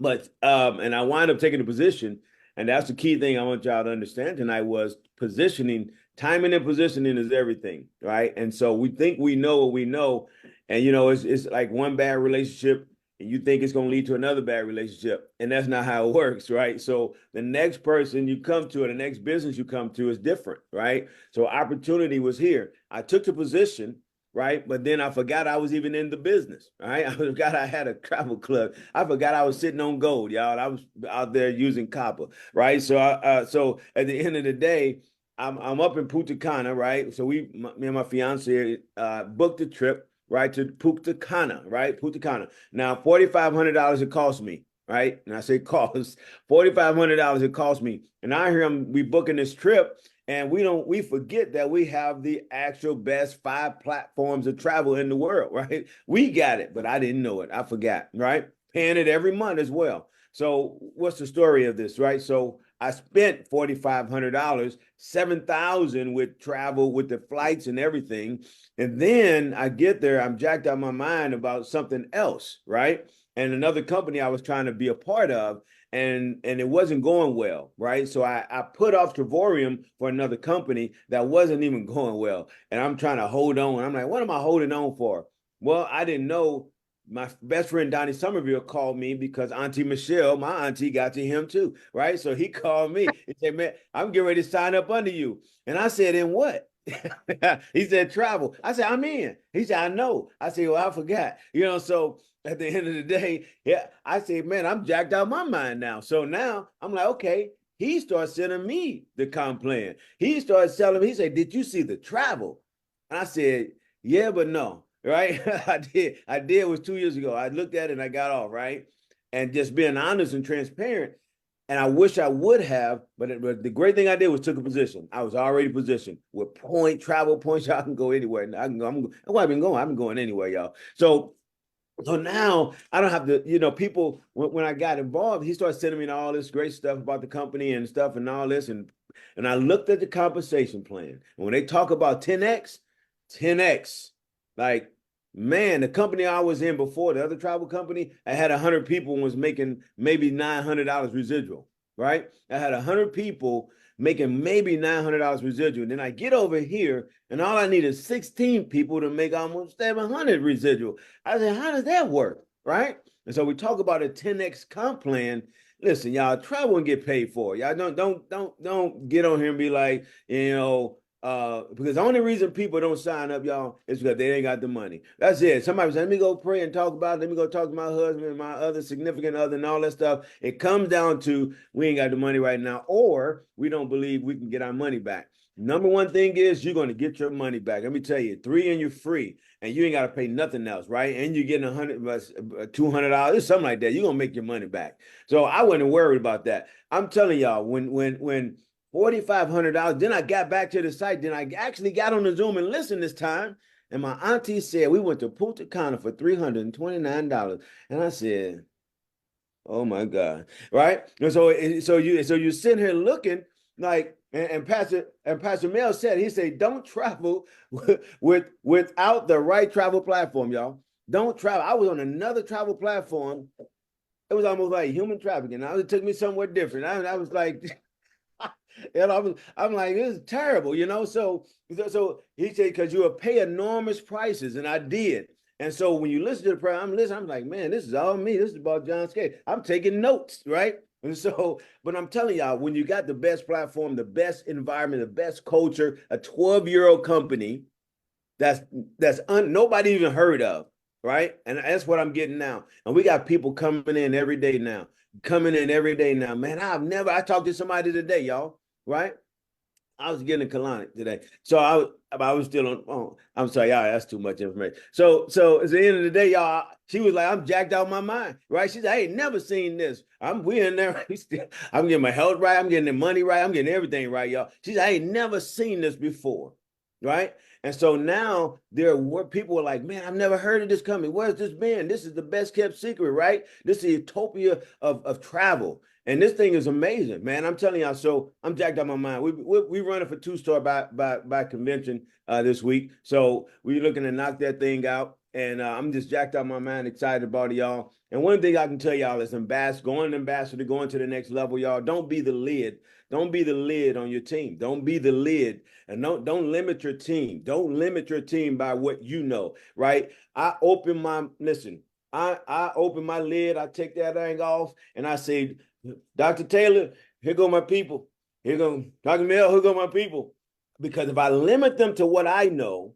But and I wind up taking a position, and that's the key thing I want y'all to understand tonight was positioning. Timing and positioning is everything, right? And so we think we know what we know, and it's like one bad relationship, and you think it's going to lead to another bad relationship, and that's not how it works, right? So the next person you come to, or the next business you come to, is different, right? So opportunity was here. I took the position. Right. But then I forgot I was even in the business. Right. I forgot I had a travel club. I forgot I was sitting on gold, y'all. I was out there using copper. Right. So so at the end of the day, I'm up in Punta Cana. Right. So me and my fiance booked the trip, right, to Punta Cana. Right. Punta Cana. Now, $4,500 it cost me. Right. And I say cost $4,500 it cost me. And I hear we booking this trip. And we forget that we have the actual best 5 platforms of travel in the world, right? We got it, but I didn't know it. I forgot, right? Paying it every month as well. So what's the story of this, right? So I spent $4,500, $7,000 with travel, with the flights and everything. And then I get there, I'm jacked out of my mind about something else, right? And another company I was trying to be a part of, and it wasn't going well, right? So I put off Travorium for another company that wasn't even going well. And I'm trying to hold on. I'm like, what am I holding on for? Well, I didn't know my best friend Donnie Somerville called me because Auntie Michelle, my auntie, got to him too, right? So he called me. He said, man, I'm getting ready to sign up under you. And I said, in what? He said, travel. I said, I'm in. He said, I know. I said, well, I forgot. So at the end of the day, yeah, I say, man, I'm jacked out of my mind now. So now I'm like, okay. He starts sending me the comp plan. He started telling me, he said, did you see the travel? And I said, yeah, but no, right? I did. It was 2 years ago. I looked at it and I got off, right? And just being honest and transparent. And I wish I would have, but the great thing I did was took a position. I was already positioned with travel points. I can go anywhere. I've been going anywhere, y'all. So now I don't have to, people, when I got involved, he started sending me all this great stuff about the company and stuff and all this. And I looked at the compensation plan. And when they talk about 10X, like, man, the company I was in before, the other travel company, I had 100 people and was making maybe $900 residual, right? I had 100 people making maybe $900 residual. And then I get over here and all I need is 16 people to make almost 700 residual. I said, how does that work, right? And so we talk about a 10X comp plan. Listen, y'all, travel and get paid for. Y'all don't get on here and be like, because the only reason people don't sign up, y'all, is because they ain't got the money. That's it. Somebody said, let me go pray and talk about it. Let me go talk to my husband and my other significant other and all that stuff. It comes down to we ain't got the money right now, or we don't believe we can get our money back. Number one thing is you're going to get your money back. Let me tell you, 3 and you're free, and you ain't got to pay nothing else, right? And you're getting $200, something like that. You're going to make your money back. So I wasn't worried about that. I'm telling y'all, when $4,500, then I got back to the site, then I actually got on the Zoom and listened this time, and my auntie said we went to Punta Cana for $329, and I said, oh my God, right? And so you sitting here looking like, and Pastor Mel said, he said, don't travel without the right travel platform, y'all. Don't travel. I was on another travel platform It was almost like human trafficking. Now it took me somewhere different. I was like, and I'm like, this is terrible, you know. So he said, because you will pay enormous prices, and I did. And so when you listen to the prayer, I'm listening. I'm like, man, this is all me. This is about John Skate. I'm taking notes, right? And so, but I'm telling y'all, when you got the best platform, the best environment, the best culture, a 12-year-old company that's nobody even heard of, right? And that's what I'm getting now. And we got people coming in every day now. Man, I talked to somebody today, y'all, right? I was getting a colonic today. So I was still on phone. I'm sorry, y'all, that's too much information. So at the end of the day, y'all, she was like, I'm jacked out of my mind, right? She said, I ain't never seen this. We in there. I'm getting my health right. I'm getting the money right. I'm getting everything right, y'all. She said, I ain't never seen this before, right? And so now people are like, man, I've never heard of this company. Where's this been? This is the best kept secret, right? This is the utopia of travel. And this thing is amazing, man. I'm telling y'all. So I'm jacked out my mind. We running for 2-star by convention this week. So we're looking to knock that thing out. And I'm just jacked out my mind, excited about it, y'all. And one thing I can tell y'all is going to the next level, y'all. Don't be the lid. Don't be the lid on your team. Don't be the lid. And don't limit your team. Don't limit your team by what you know, right? I open my lid, I take that thing off, and I say, Dr. Taylor, here go my people. Here go Dr. Mel, here go my people. Because if I limit them to what I know,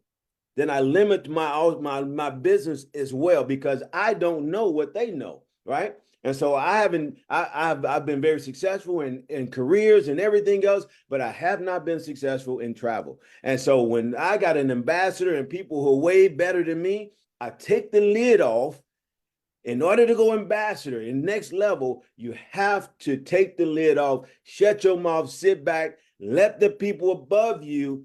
then I limit my business as well, because I don't know what they know, right? And so I've been very successful in careers and everything else, but I have not been successful in travel. And so when I got an ambassador and people who are way better than me, I take the lid off. In order to go ambassador in next level, you have to take the lid off, shut your mouth, sit back, let the people above you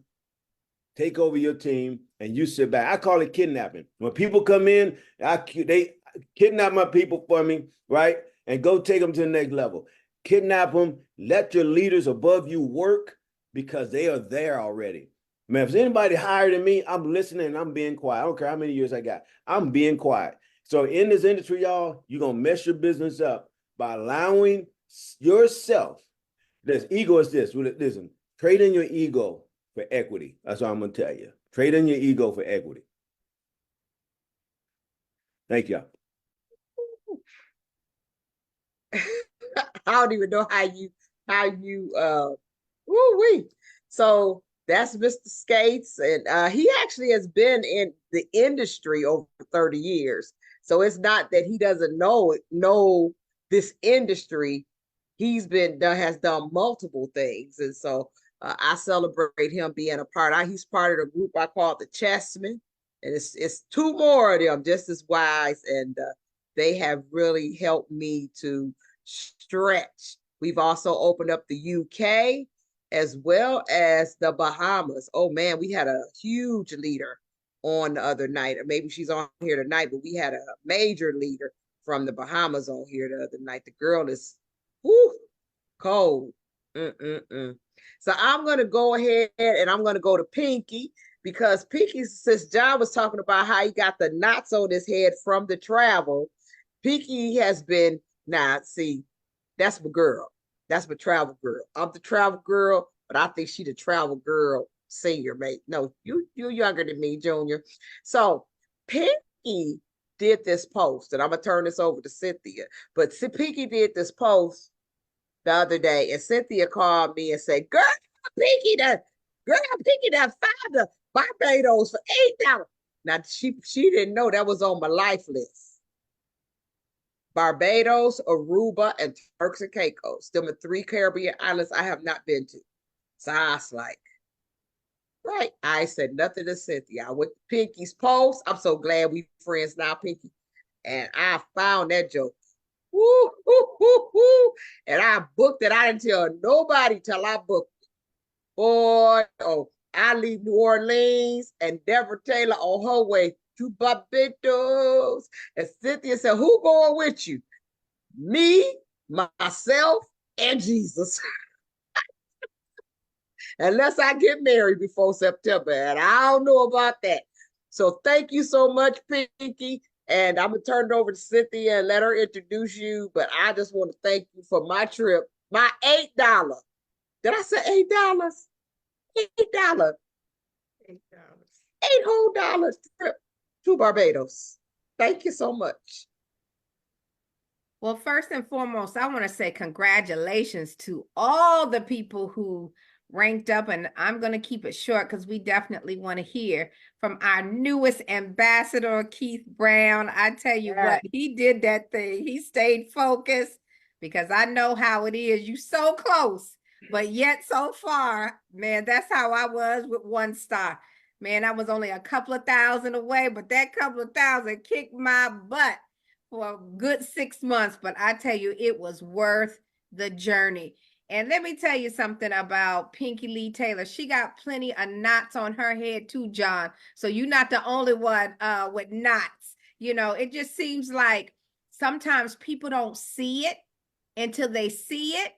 take over your team, and you sit back. I call it kidnapping. When people come in, they kidnap my people for me, right? And go take them to the next level. Kidnap them, let your leaders above you work, because they are there already. Man, if there's anybody higher than me, I'm listening and I'm being quiet. I don't care how many years I got. I'm being quiet. So in this industry, y'all, you're going to mess your business up by allowing yourself. This ego is this. Listen, trade in your ego for equity. That's what I'm going to tell you. Trade in your ego for equity. Thank you. I don't even know how you woo-wee. So that's Mr. Skates. And he actually has been in the industry over 30 years. So it's not that he doesn't know this industry. Has done multiple things. And so I celebrate him being a part. He's part of the group I call the Chessmen. And it's two more of them just as wise. And they have really helped me to stretch. We've also opened up the UK as well as the Bahamas. Oh man, we had a huge leader on the other night, or maybe she's on here tonight, but we had a major leader from the Bahamas on here the other night. The girl is cold. So I'm going to go ahead and I'm going to go to Pinky, because Pinky, since John was talking about how he got the knots on his head from the travel, Pinky has been, see, that's my girl. That's my travel girl. I'm the travel girl, but I think she the travel girl senior, mate. No, you're younger than me, junior. So Pinky did this post, and I'm going to turn this over to Cynthia. But Pinky did this post the other day, and Cynthia called me and said, girl, Pinky that found the Barbados for $8. Now, she didn't know that was on my life list. Barbados, Aruba, and Turks and Caicos. Them are 3 Caribbean islands I have not been to. So I was like, right. I said nothing to Cynthia. I went to Pinky's post. I'm so glad we friends now, Pinky. And I found that joke. Woo, woo, woo, woo. And I booked it. I didn't tell nobody till I booked it. Boy, I leave New Orleans and Deborah Taylor on her way to Barbados. And Cynthia said, who going with you? Me, myself, and Jesus. Unless I get married before September. And I don't know about that. So thank you so much, Pinky. And I'm gonna turn it over to Cynthia and let her introduce you. But I just want to thank you for my trip. My $8. Did I say $8? $8. $8 whole trip to Barbados. Thank you so much. Well, first and foremost, I want to say congratulations to all the people who ranked up, and I'm going to keep it short because we definitely want to hear from our newest ambassador, Keith Brown. I tell you what, he did that thing. He stayed focused because I know how it is. You so close, but yet so far, man, that's how I was with 1 star. Man, I was only a couple of thousand away, but that couple of thousand kicked my butt for a good 6 months, but I tell you, it was worth the journey. And let me tell you something about Pinky Lee Taylor. She got plenty of knots on her head too, John. So you're not the only one with knots. You know, it just seems like sometimes people don't see it until they see it.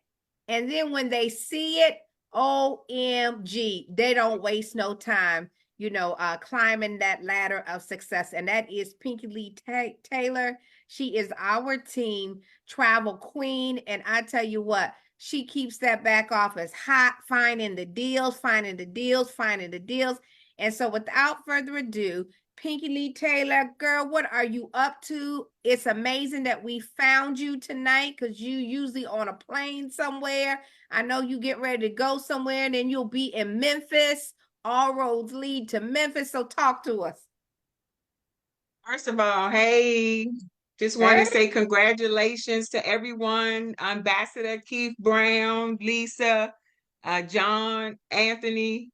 And then when they see it, OMG, they don't waste no time, you know, climbing that ladder of success. And that is Pinky Lee Taylor. She is our team travel queen. And I tell you what, she keeps that back office hot, finding the deals, finding the deals, finding the deals. And so without further ado, Pinky Lee Taylor, girl, what are you up to? It's amazing that we found you tonight because you usually on a plane somewhere. I know you get ready to go somewhere and then you'll be in Memphis. All roads lead to Memphis. So talk to us. First of all, hey, just want to say congratulations to everyone. Ambassador Keith Brown, Lisa, John, Anthony,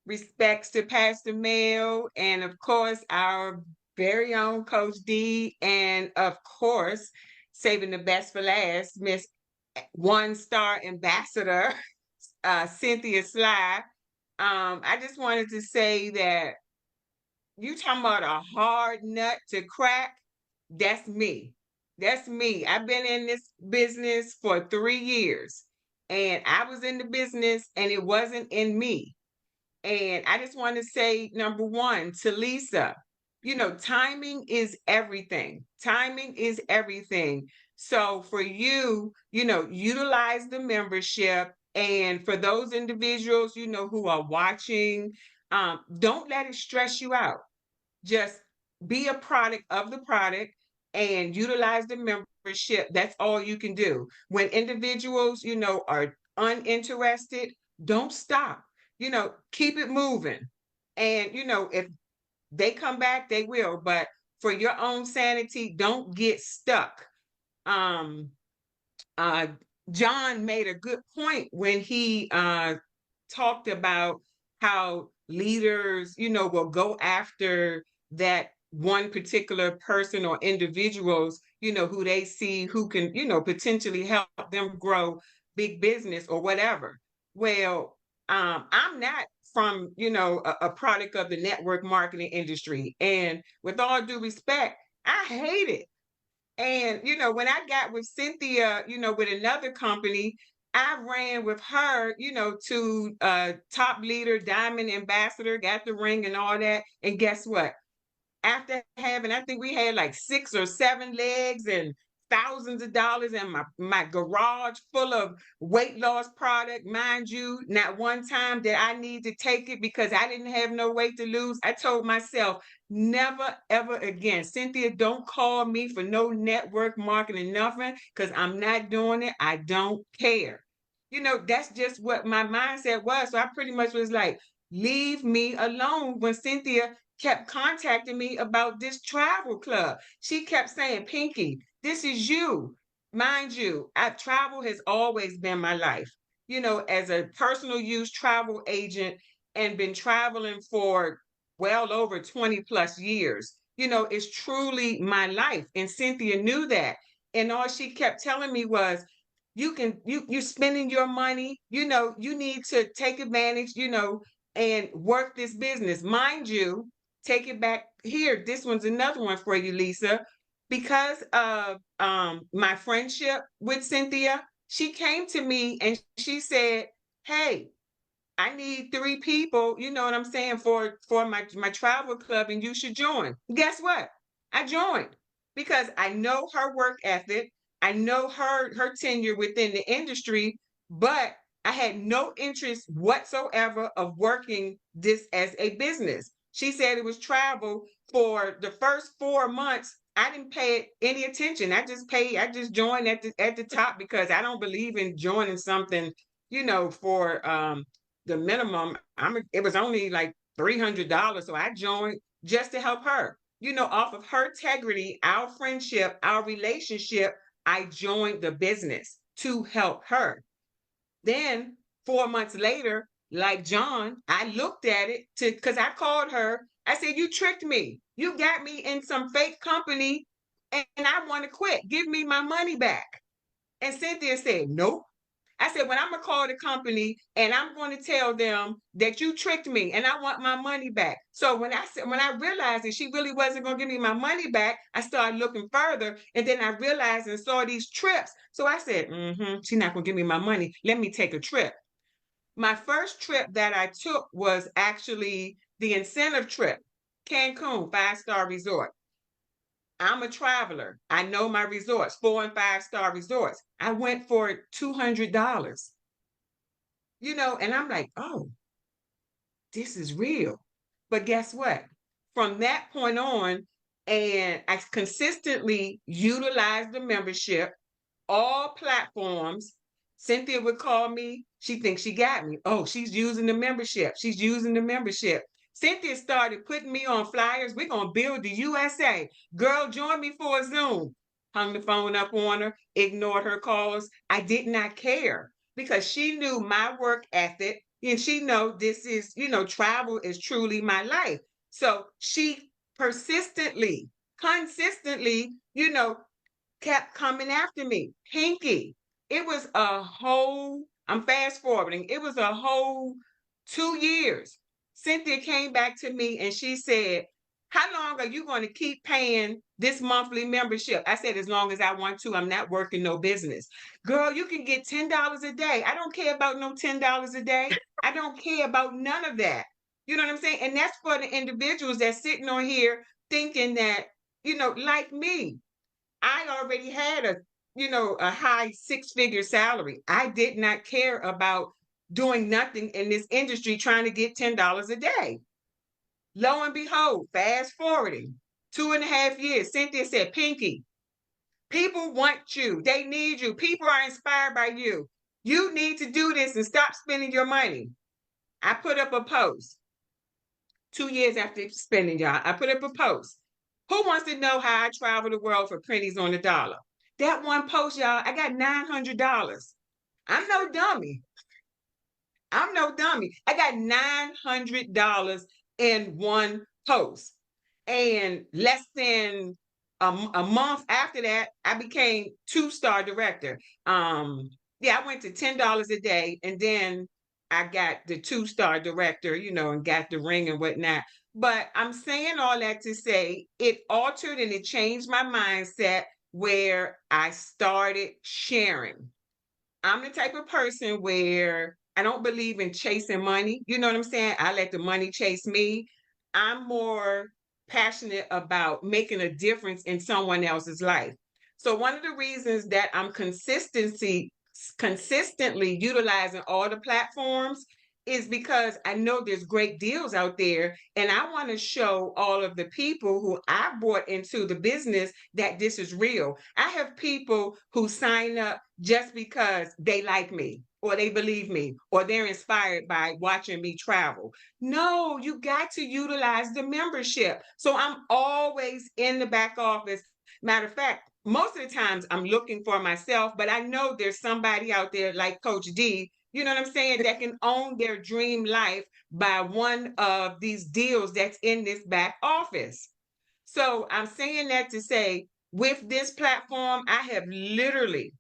respects to Pastor Mel, and of course, our very own Coach D, and of course, saving the best for last, Miss 1 star ambassador, Cynthia Sly. I just wanted to say that you talking about a hard nut to crack, that's me. That's me. I've been in this business for 3 years, and I was in the business and it wasn't in me. And I just want to say, number one, to Lisa, you know, timing is everything. Timing is everything. So for you, you know, utilize the membership. And for those individuals, you know, who are watching, don't let it stress you out. Just be a product of the product and utilize the membership. That's all you can do. When individuals, you know, are uninterested, don't stop. You know, keep it moving. And, you know, if they come back, they will. But for your own sanity, don't get stuck. Um, John made a good point when he talked about how leaders, you know, will go after that one particular person or individuals, you know, who they see who can, you know, potentially help them grow big business or whatever. Well, I'm not from, you know, a product of the network marketing industry. And with all due respect, I hate it. And, you know, when I got with Cynthia, you know, with another company, I ran with her, you know, to top leader, diamond ambassador, got the ring and all that. And guess what? After having, I think we had like 6 or 7 legs and thousands of dollars in my garage full of weight loss product. Mind you, not one time did I need to take it because I didn't have no weight to lose. I told myself, never ever again. Cynthia, don't call me for no network marketing, nothing, because I'm not doing it. I don't care. You know, that's just what my mindset was. So I pretty much was like, leave me alone. When Cynthia kept contacting me about this travel club, she kept saying, Pinky, this is you. Mind you, travel has always been my life. You know, as a personal use travel agent and been traveling for well over 20 plus years. You know, it's truly my life. And Cynthia knew that. And all she kept telling me was, you're spending your money, you know, you need to take advantage, you know, and work this business. Mind you, take it back here. This one's another one for you, Lisa. Because of my friendship with Cynthia, she came to me and she said, hey, I need 3 people, you know what I'm saying, for my travel club, and you should join. Guess what? I joined because I know her work ethic. I know her tenure within the industry, but I had no interest whatsoever of working this as a business. She said it was travel for the first 4 months. I didn't pay any attention. I just joined at the top because I don't believe in joining something, for the minimum. It was only like $300. So I joined just to help her. Off of her integrity, our friendship, our relationship, I joined the business to help her. Then 4 months later, like John, I looked at it because I called her. I said, "You tricked me. You got me in some fake company and I want to quit. Give me my money back." And Cynthia said, "Nope." I said, "When I'm gonna call the company and I'm going to tell them that you tricked me and I want my money back." So when I realized that she really wasn't gonna give me my money back, I started looking further, and then I realized and saw these trips. So I said, she's not gonna give me my money. Let me take a trip. My first trip that I took was actually the incentive trip, Cancun, 5-star resort. I'm a traveler. I know my resorts, 4 and 5-star resorts. I went for $200, and I'm like, oh, this is real. But guess what? From that point on, and I consistently utilized the membership, all platforms. Cynthia would call me. She thinks she got me. Oh, she's using the membership. She's using the membership. Cynthia started putting me on flyers. We're going to build the USA. Girl, join me for a Zoom. Hung the phone up on her, ignored her calls. I did not care because she knew my work ethic and she know this is, travel is truly my life. So she persistently, consistently, kept coming after me. Pinky, it was I'm fast forwarding, it was a whole 2 years. Cynthia came back to me and she said, "How long are you going to keep paying this monthly membership?" I said, "As long as I want to. I'm not working no business." "Girl, you can get $10 a day." I don't care about no $10 a day. I don't care about none of that. You know what I'm saying? And that's for the individuals that's sitting on here thinking that, like me, I already had a high 6-figure salary. I did not care about doing nothing in this industry trying to get $10 a day. Lo and behold, fast forwarding 2.5 years, Cynthia said, "Pinky, people want you. They need you. People are inspired by you. You need to do this and stop spending your money." I put up a post 2 years after spending, y'all. I put up a post. Who wants to know how I travel the world for pennies on the dollar? That one post, y'all, I got $900. I'm no dummy. I'm no dummy. I got $900 in one post. And less than a month after that, I became 2-star director. Yeah, I went to $10 a day, and then I got the 2-star director, and got the ring and whatnot. But I'm saying all that to say it altered and it changed my mindset where I started sharing. I'm the type of person where I don't believe in chasing money. You know what I'm saying? I let the money chase me. I'm more passionate about making a difference in someone else's life. So one of the reasons that I'm consistently utilizing all the platforms is because I know there's great deals out there, and I want to show all of the people who I brought into the business that this is real. I have people who sign up just because they like me or they believe me or they're inspired by watching me travel. No, you got to utilize the membership. So I'm always in the back office. Matter of fact, most of the times I'm looking for myself, but I know there's somebody out there like Coach D, you know what I'm saying, that can own their dream life by one of these deals that's in this back office. So I'm saying that to say, with this platform, I have literally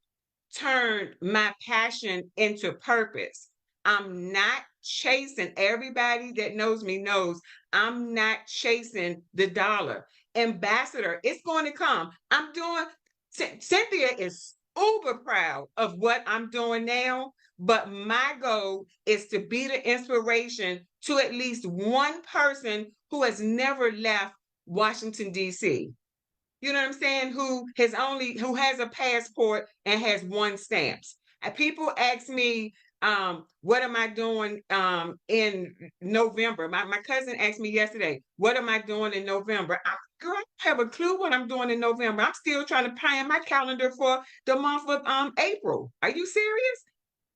turned my passion into purpose. I'm not chasing, everybody that knows me knows I'm not chasing the dollar. Ambassador, it's going to come. Cynthia is uber proud of what I'm doing now, but my goal is to be the inspiration to at least one person who has never left Washington, D.C. You know what I'm saying? Who has a passport and has one stamps. And people ask me, what am I doing in November? My cousin asked me yesterday, what am I doing in November? Girl, I don't have a clue what I'm doing in November. I'm still trying to plan my calendar for the month of April. Are you serious?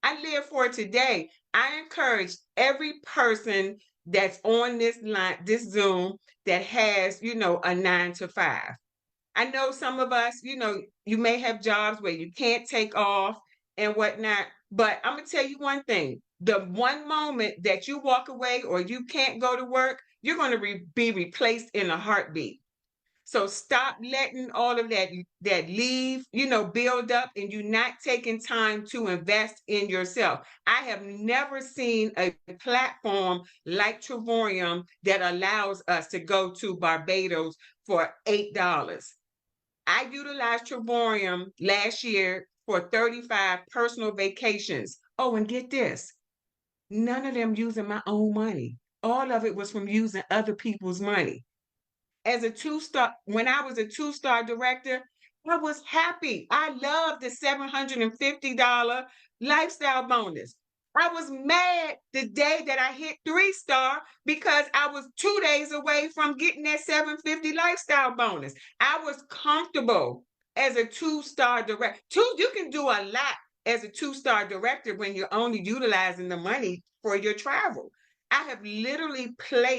I live for today. I encourage every person that's on this line, this Zoom, that has, a 9 to 5. I know some of us, you may have jobs where you can't take off and whatnot, but I'm going to tell you one thing. The one moment that you walk away or you can't go to work, you're going to be replaced in a heartbeat. So stop letting all of that leave, build up, and you not taking time to invest in yourself. I have never seen a platform like Travorium that allows us to go to Barbados for $8. I utilized Travorium last year for 35 personal vacations. Oh, and get this, none of them using my own money. All of it was from using other people's money. When I was a 2-star director, I was happy. I loved the $750 lifestyle bonus. I was mad the day that I hit 3-star because I was 2 days away from getting that $750 lifestyle bonus. I was comfortable as a 2-star director. You can do a lot as a 2-star director when you're only utilizing the money for your travel. I have literally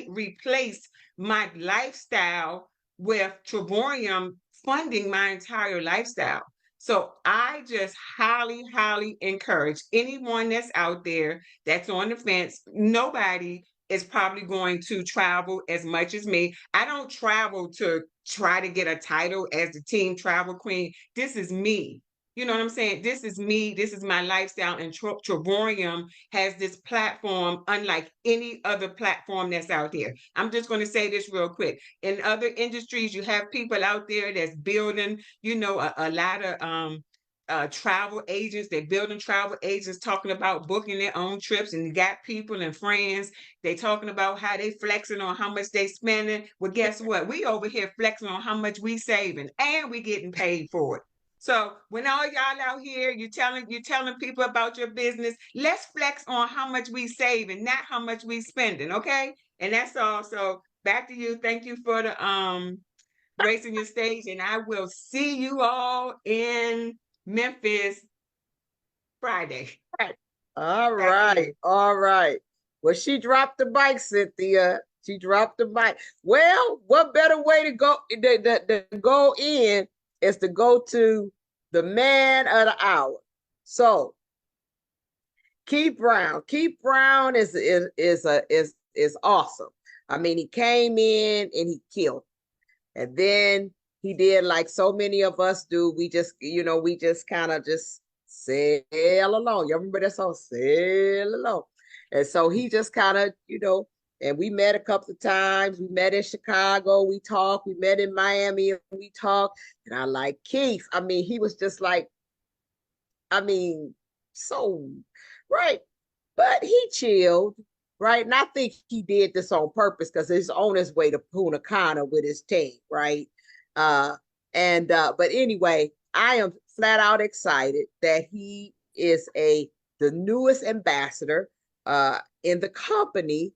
replaced my lifestyle with Travorium funding my entire lifestyle. So I just highly, highly encourage anyone that's out there that's on the fence. Nobody is probably going to travel as much as me. I don't travel to try to get a title as the team travel queen. This is me. You know what I'm saying? This is me. This is my lifestyle. And Travorium has this platform unlike any other platform that's out there. I'm just going to say this real quick. In other industries, you have people out there that's building, a lot of travel agents. They're building travel agents talking about booking their own trips, and you got people and friends. They talking about how they flexing on how much they spending. Well, guess what? We over here flexing on how much we saving, and we getting paid for it. So when all y'all out here, you're telling people about your business, let's flex on how much we save and not how much we spending, okay? And that's all. So back to you. Thank you for the gracing your stage, and I will see you all in Memphis Friday. All right. All right. Well, she dropped the bike, Cynthia. She dropped the bike. Well, what better way to go to go in is to go to the man of the hour. So Keith Brown. Keith Brown is awesome. I mean, he came in and he killed. And then he did like so many of us do. We just kind of just sail along. You remember that song? Sail along. And so he just kind of, and we met a couple of times. We met in Chicago. We talked. We met in Miami. And we talked. And I like Keith. I mean, he was just like, so right. But he chilled, right? And I think he did this on purpose because he's on his way to Punta Cana with his team, right? But anyway, I am flat out excited that he is the newest ambassador in the company.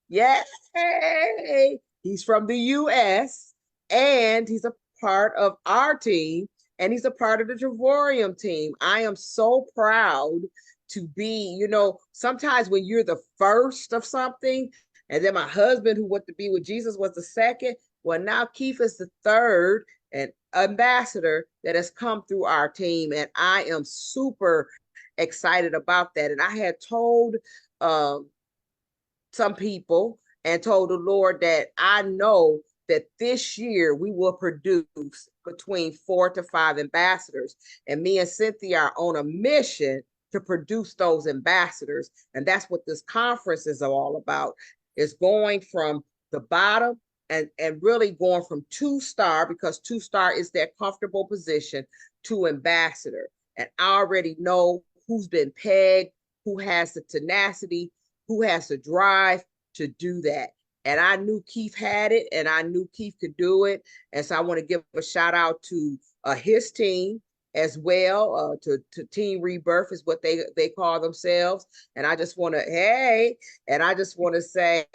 Yay! He's from the US and he's a part of our team and he's a part of the Travorium team. I am so proud to be, sometimes when you're the first of something, and then my husband who went to be with Jesus was the second. Well, now Keith is the third and ambassador that has come through our team. And I am super excited about that. And I had told some people and told the Lord that I know that this year we will produce between 4 to 5 ambassadors. And me and Cynthia are on a mission to produce those ambassadors. And that's what this conference is all about, is going from the bottom and really going from 2-star, because 2-star is that comfortable position, to ambassador. And I already know who's been pegged, who has the tenacity, who has the drive to do that. And I knew Keith had it, and I knew Keith could do it. And so I want to give a shout out to his team as well, to Team Rebirth is what they call themselves. And I just want to say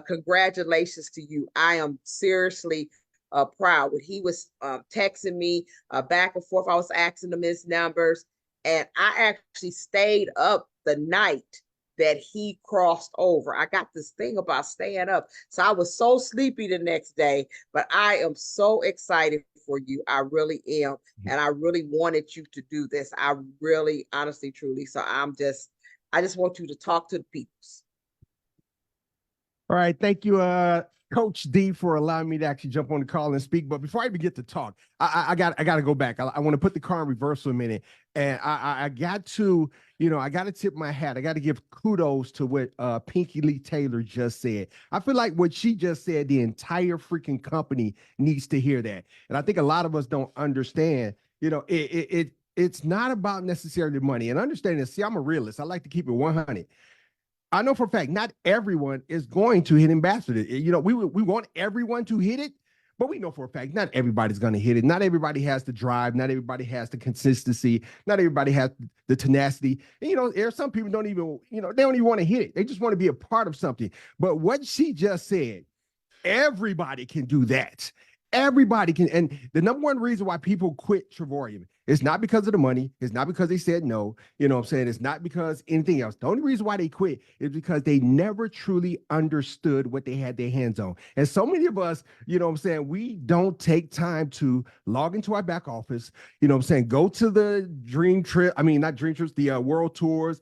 congratulations to you. I am seriously proud. When he was texting me back and forth, I was asking him his numbers, and I actually stayed up the night that he crossed over. I got this thing about staying up. So I was so sleepy the next day, but I am so excited for you. I really am. And I really wanted you to do this. I really, honestly, truly. So I just want you to talk to the people. All right. Thank you, Coach D, for allowing me to actually jump on the call and speak. But before I even get to talk, I got to go back. I want to put the car in reverse for a minute. And I got to, I got to tip my hat. I got to give kudos to what Pinky Lee Taylor just said. I feel like what she just said, the entire freaking company needs to hear that. And I think a lot of us don't understand, it's not about necessarily money. And understand this. See, I'm a realist. I like to keep it 100. I know for a fact not everyone is going to hit Ambassador. We want everyone to hit it, but we know for a fact not everybody's going to hit it. Not everybody has the drive. Not everybody has the consistency. Not everybody has the tenacity. And, there are some people don't even want to hit it. They just want to be a part of something. But what she just said, everybody can do that. Everybody can. And the number one reason why people quit Travorium is not because of the money. It's not because they said no. You know what I'm saying? It's not because anything else. The only reason why they quit is because they never truly understood what they had their hands on. And so many of us, we don't take time to log into our back office, go to the the world tours,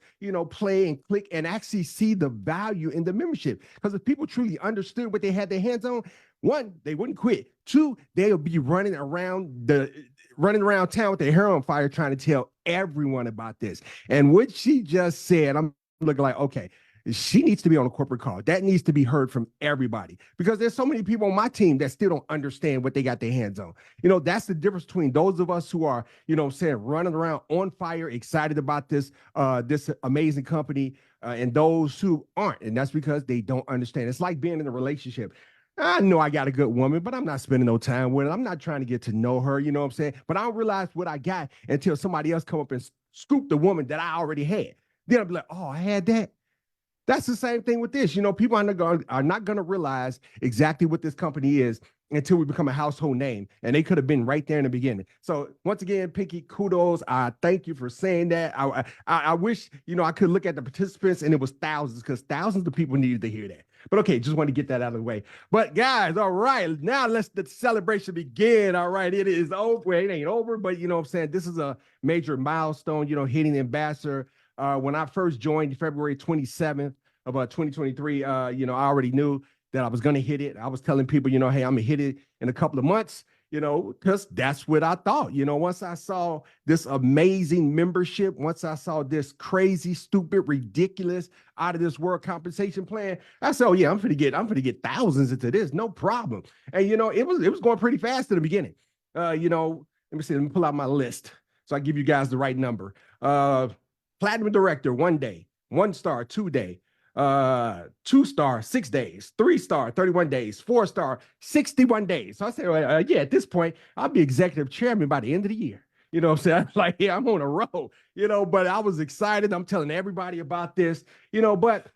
play and click and actually see the value in the membership. Because if people truly understood what they had their hands on, one, they wouldn't quit. Two, they'll be running around town with their hair on fire trying to tell everyone about this. And what she just said, I'm looking like, okay, she needs to be on a corporate call. That needs to be heard from everybody, because there's so many people on my team that still don't understand what they got their hands on. That's the difference between those of us who are, running around on fire, excited about this amazing company, and those who aren't. And that's because they don't understand. It's like being in a relationship. I know I got a good woman, but I'm not spending no time with her. I'm not trying to get to know her, you know what I'm saying? But I don't realize what I got until somebody else come up and scoop the woman that I already had. Then I'll be like, oh, I had that. That's the same thing with this. People are not going to realize exactly what this company is until we become a household name. And they could have been right there in the beginning. So once again, Pinky, kudos. I thank you for saying that. I wish, I could look at the participants and it was thousands, because thousands of people needed to hear that. But okay, just want to get that out of the way. But guys, all right, now let's the celebration begin. All right, it is over. Well, it ain't over, but you know what I'm saying? This is a major milestone, hitting Ambassador. When I first joined February 27th of 2023, I already knew that I was going to hit it. I was telling people, hey, I'm going to hit it in a couple of months, because that's what I thought. Once I saw this amazing membership, once I saw this crazy, stupid, ridiculous, out of this world compensation plan, I said, oh yeah, I'm gonna get thousands into this, no problem. And it was going pretty fast in the beginning. Let me pull out my list so I give you guys the right number. Platinum Director, 1 day, 1 star, 2 day, 2 star, 6 days, 3 star, 31 days, 4 star, 61 days. So I said, yeah, at this point, I'll be executive chairman by the end of the year. You know what I'm saying? Like, yeah, I'm on a roll, but I was excited. I'm telling everybody about this, but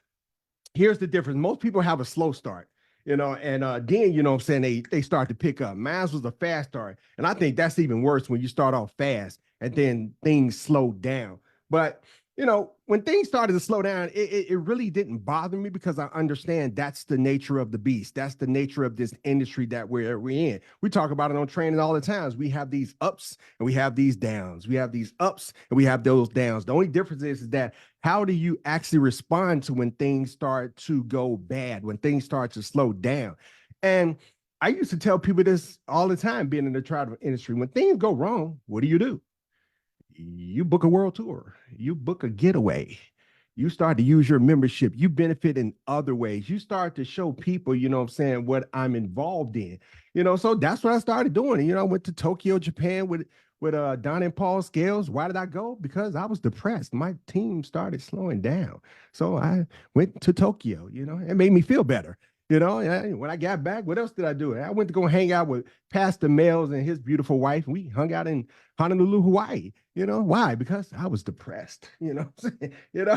here's the difference. Most people have a slow start, and then, they start to pick up. Mine was a fast start. And I think that's even worse when you start off fast and then things slow down. But when things started to slow down, it really didn't bother me, because I understand that's the nature of the beast. That's the nature of this industry that we're in. We talk about it on training all the times. We have these ups and we have these downs. We have these ups and we have those downs. The only difference is that how do you actually respond to when things start to go bad, when things start to slow down? And I used to tell people this all the time, being in the travel industry. When things go wrong, what do? You book a world tour, you book a getaway, you start to use your membership, you benefit in other ways, you start to show people, what I'm involved in, so that's what I started doing. I went to Tokyo, Japan with Don and Paul Scales. Why did I go? Because I was depressed. My team started slowing down. So I went to Tokyo, it made me feel better. You know, when I got back, what else did I do? I went to go hang out with Pastor Mills and his beautiful wife. We hung out in Honolulu, Hawaii. You know, why? Because I was depressed. You know,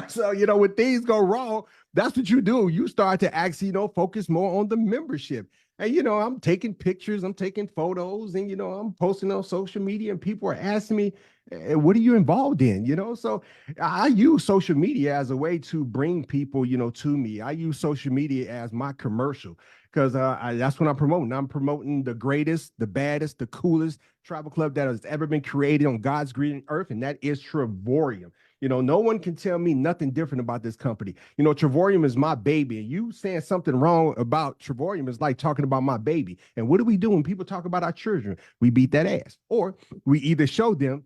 so when things go wrong, that's what you do. You start to actually, focus more on the membership. And I'm taking pictures, I'm taking photos, and I'm posting on social media, and people are asking me, what are you involved in? So I use social media as a way to bring people, to me. I use social media as my commercial because that's what I'm promoting. I'm promoting the greatest, the baddest, the coolest travel club that has ever been created on God's green earth, and that is Travorium. No one can tell me nothing different about this company. Travorium is my baby, and you saying something wrong about Travorium is like talking about my baby. And what do we do when people talk about our children? We beat that ass, or we either show them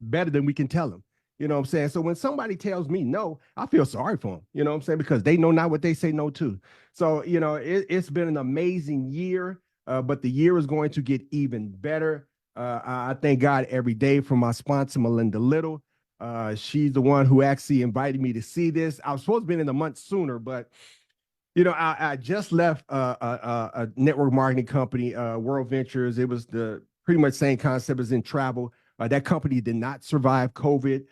better than we can tell them. You know what I'm saying? So when somebody tells me no, I feel sorry for them, you know what I'm saying? Because they know not what they say no to. So, it's been an amazing year, but the year is going to get even better. I thank God every day for my sponsor, Melinda Little. She's the one who actually invited me to see this. I was supposed to be in a month sooner, but I just left a network marketing company, World Ventures. It was the pretty much same concept as in travel. That company did not survive COVID,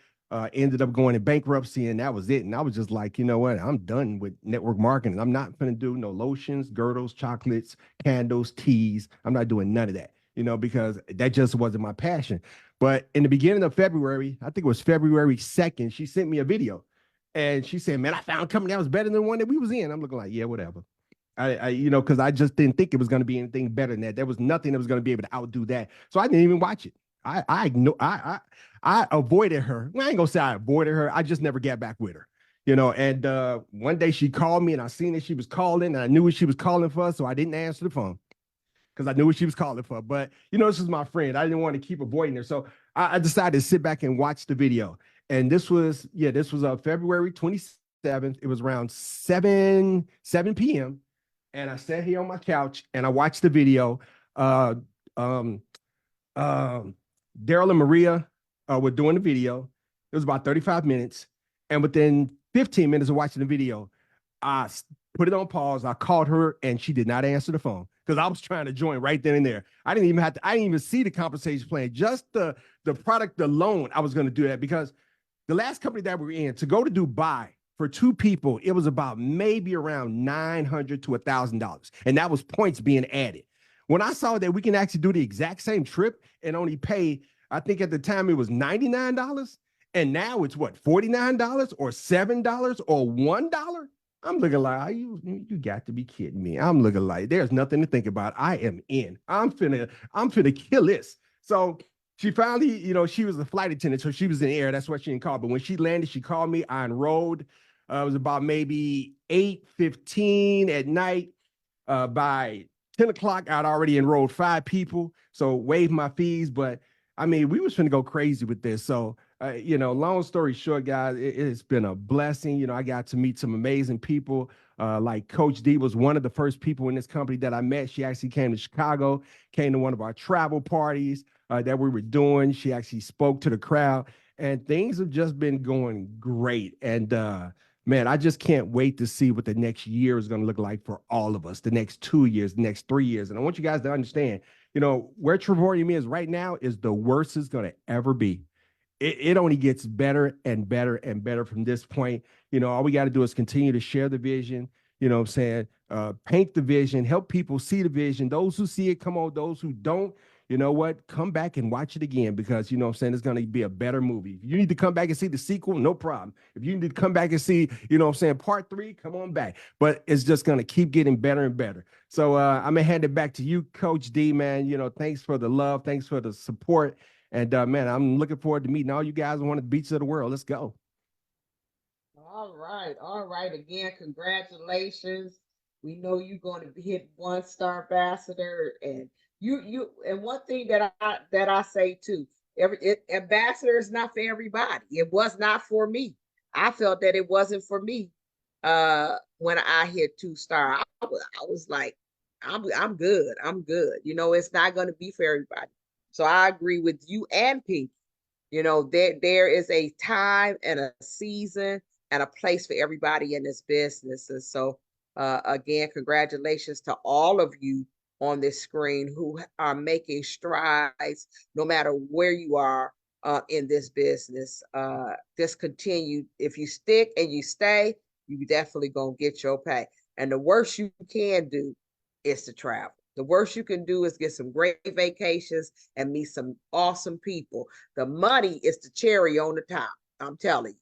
ended up going in bankruptcy, and that was it. And I was just like, you know what? I'm done with network marketing. I'm not going to do no lotions, girdles, chocolates, candles, teas. I'm not doing none of that, because that just wasn't my passion. But in the beginning of February, I think it was February 2nd, she sent me a video. And she said, man, I found a company that was better than the one that we was in. I'm looking like, yeah, whatever. Because I just didn't think it was going to be anything better than that. There was nothing that was going to be able to outdo that. So I didn't even watch it. I avoided her. Well, I ain't gonna say I avoided her. I just never got back with her. And one day she called me and I seen that she was calling and I knew what she was calling for. So I didn't answer the phone because I knew what she was calling for. But this is my friend. I didn't want to keep avoiding her. So I decided to sit back and watch the video. And this was February 27th. It was around 7 p.m. And I sat here on my couch and I watched the video. Daryl and Maria were doing the video. It was about 35 minutes. And within 15 minutes of watching the video, I put it on pause. I called her and she did not answer the phone because I was trying to join right then and there. I didn't even see the conversation playing. Just the product alone, I was going to do that because the last company that we were in, to go to Dubai for two people, it was about maybe around $900 to $1,000. And that was points being added. When I saw that we can actually do the exact same trip and only pay, I think at the time it was $99, and now it's what, $49 or $7 or $1? I'm looking like, you got to be kidding me. I'm looking like there's nothing to think about. I am in. I'm finna kill this. So she finally, she was a flight attendant, so she was in the air. That's why she didn't call. But when she landed, she called me. I enrolled. It was about maybe 8:15 at night. By 10 o'clock, I'd already enrolled 5 people, so waived my fees. But I mean, we was finna go crazy with this. So, long story short, guys, it's been a blessing. I got to meet some amazing people. Like Coach D was one of the first people in this company that I met. She actually came to Chicago, came to one of our travel parties that we were doing. She actually spoke to the crowd, and things have just been going great. And man, I just can't wait to see what the next year is going to look like for all of us, the next 2 years, the next 3 years. And I want you guys to understand, where Travorium is right now is the worst it's going to ever be. It only gets better and better and better from this point. All we got to do is continue to share the vision, what I'm saying, paint the vision, help people see the vision. Those who see it, come on. Those who don't, you know what? Come back and watch it again because, what I'm saying, it's going to be a better movie. If you need to come back and see the sequel, no problem. If you need to come back and see, what I'm saying, part 3, come on back. But it's just going to keep getting better and better. So I'm going to hand it back to you, Coach D, man. Thanks for the love. Thanks for the support. And, man, I'm looking forward to meeting all you guys on one of the beaches of the world. Let's go. All right. All right. Again, congratulations. We know you're going to hit 1-star ambassador, and and one thing that I say too, ambassador is not for everybody. It was not for me. I felt that it wasn't for me. When I hit 2-star, I was like, I'm good. I'm good. It's not going to be for everybody. So I agree with you and Pink. There is a time and a season and a place for everybody in this business. And so Again, congratulations to all of you on this screen who are making strides no matter where you are in this business. Just continue. If you stick and you stay, you definitely gonna get your pay. And the worst you can do is to travel. The worst you can do is get some great vacations and meet some awesome people. The money is the cherry on the top. I'm telling you.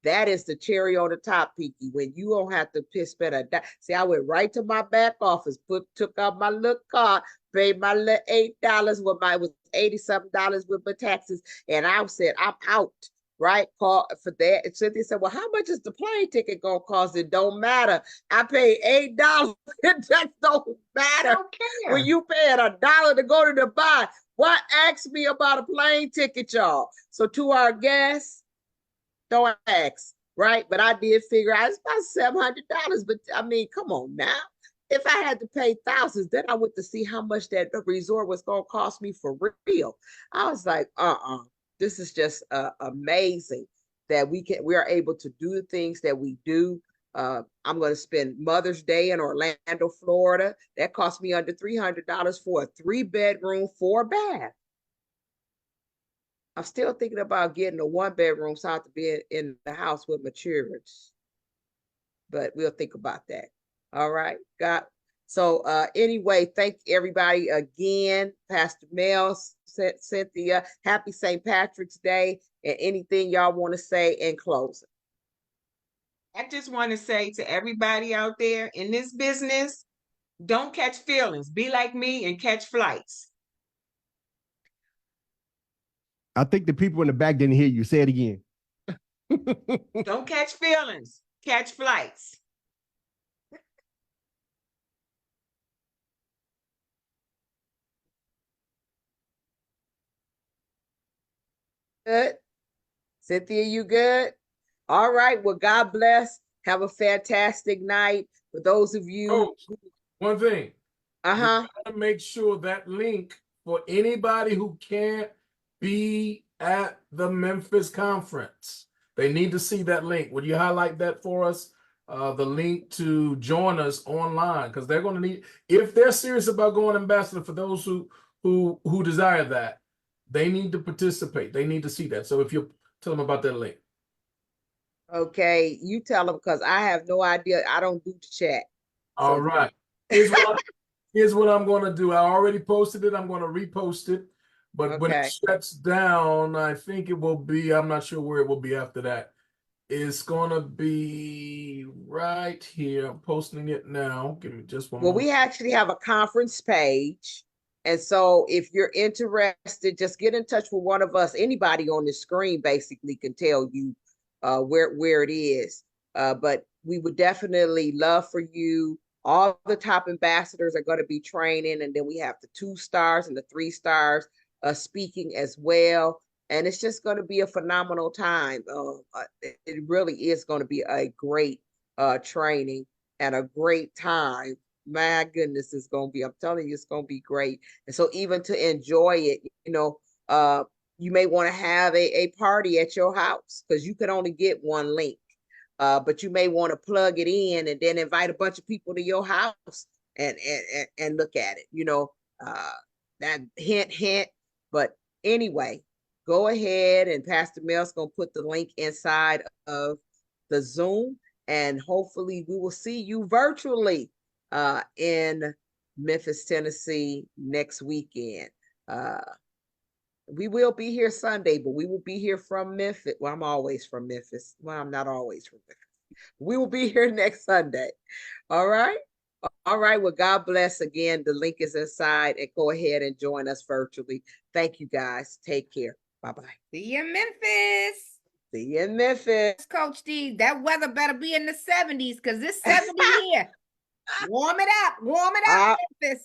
That is the cherry on the top, Pinky. When you don't have to spend a dime. See, I went right to my back office, took out my little card, paid my little $8 with it was $80-something with my taxes, and I said, I'm out. Right? Call for that. And Cynthia said, well, how much is the plane ticket gonna cost? It don't matter. I paid $8. It just don't matter. I don't care. When you paying $1 to go to Dubai, why ask me about a plane ticket, y'all? So to our guests, don't ask, right? But I did figure out it's about $700. But I mean, come on now. If I had to pay thousands, then I went to see how much that resort was going to cost me for real. I was like, this is just amazing that we are able to do the things that we do. I'm going to spend Mother's Day in Orlando, Florida. That cost me under $300 for a 3-bedroom, 4-bath. I'm still thinking about getting a 1-bedroom so I have to be in the house with my children. But we'll think about that. All right. So anyway, thank everybody again. Pastor Mel, Cynthia, happy St. Patrick's Day, and anything y'all want to say in closing. I just want to say to everybody out there in this business, don't catch feelings. Be like me and catch flights. I think the people in the back didn't hear you. Say it again. Don't catch feelings. Catch flights. Good. Cynthia, you good? All right. Well, God bless. Have a fantastic night. For those of you. Coach, one thing. Uh-huh. We gotta make sure that link for anybody who can't be at the Memphis conference. They need to see that link. Would you highlight that for us? The link to join us online, because they're going to need, if they're serious about going ambassador, for those who desire that, they need to participate. They need to see that. So if you tell them about that link. Okay, you tell them, because I have no idea. I don't do the chat. All right. Here's what I'm going to do. I already posted it. I'm going to repost it. But when it shuts down, I think it will be, I'm not sure where it will be after that. It's going to be right here. I'm posting it now. Give me just one moment. We actually have a conference page. And so if you're interested, just get in touch with one of us. Anybody on the screen basically can tell you where it is. But we would definitely love for you. All the top ambassadors are going to be training. And then we have the 2 stars and the 3 stars speaking as well. And it's just going to be a phenomenal time. It really is going to be a great training and a great time. My goodness, it's going to be, I'm telling you, it's going to be great. And so even to enjoy it, you may want to have a party at your house, because you can only get one link. But you may want to plug it in and then invite a bunch of people to your house and look at it, that hint. But anyway, go ahead, and Pastor Mel's going to put the link inside of the Zoom, and hopefully we will see you virtually in Memphis, Tennessee next weekend. We will be here Sunday, but we will be here from Memphis. Well, I'm always from Memphis. Well, I'm not always from Memphis. We will be here next Sunday. All right. All right. Well, God bless again. The link is inside, and go ahead and join us virtually. Thank you, guys. Take care. Bye-bye. See you in Memphis. See you in Memphis. Coach D, that weather better be in the 70s, because it's 70 here. Warm it up, Memphis.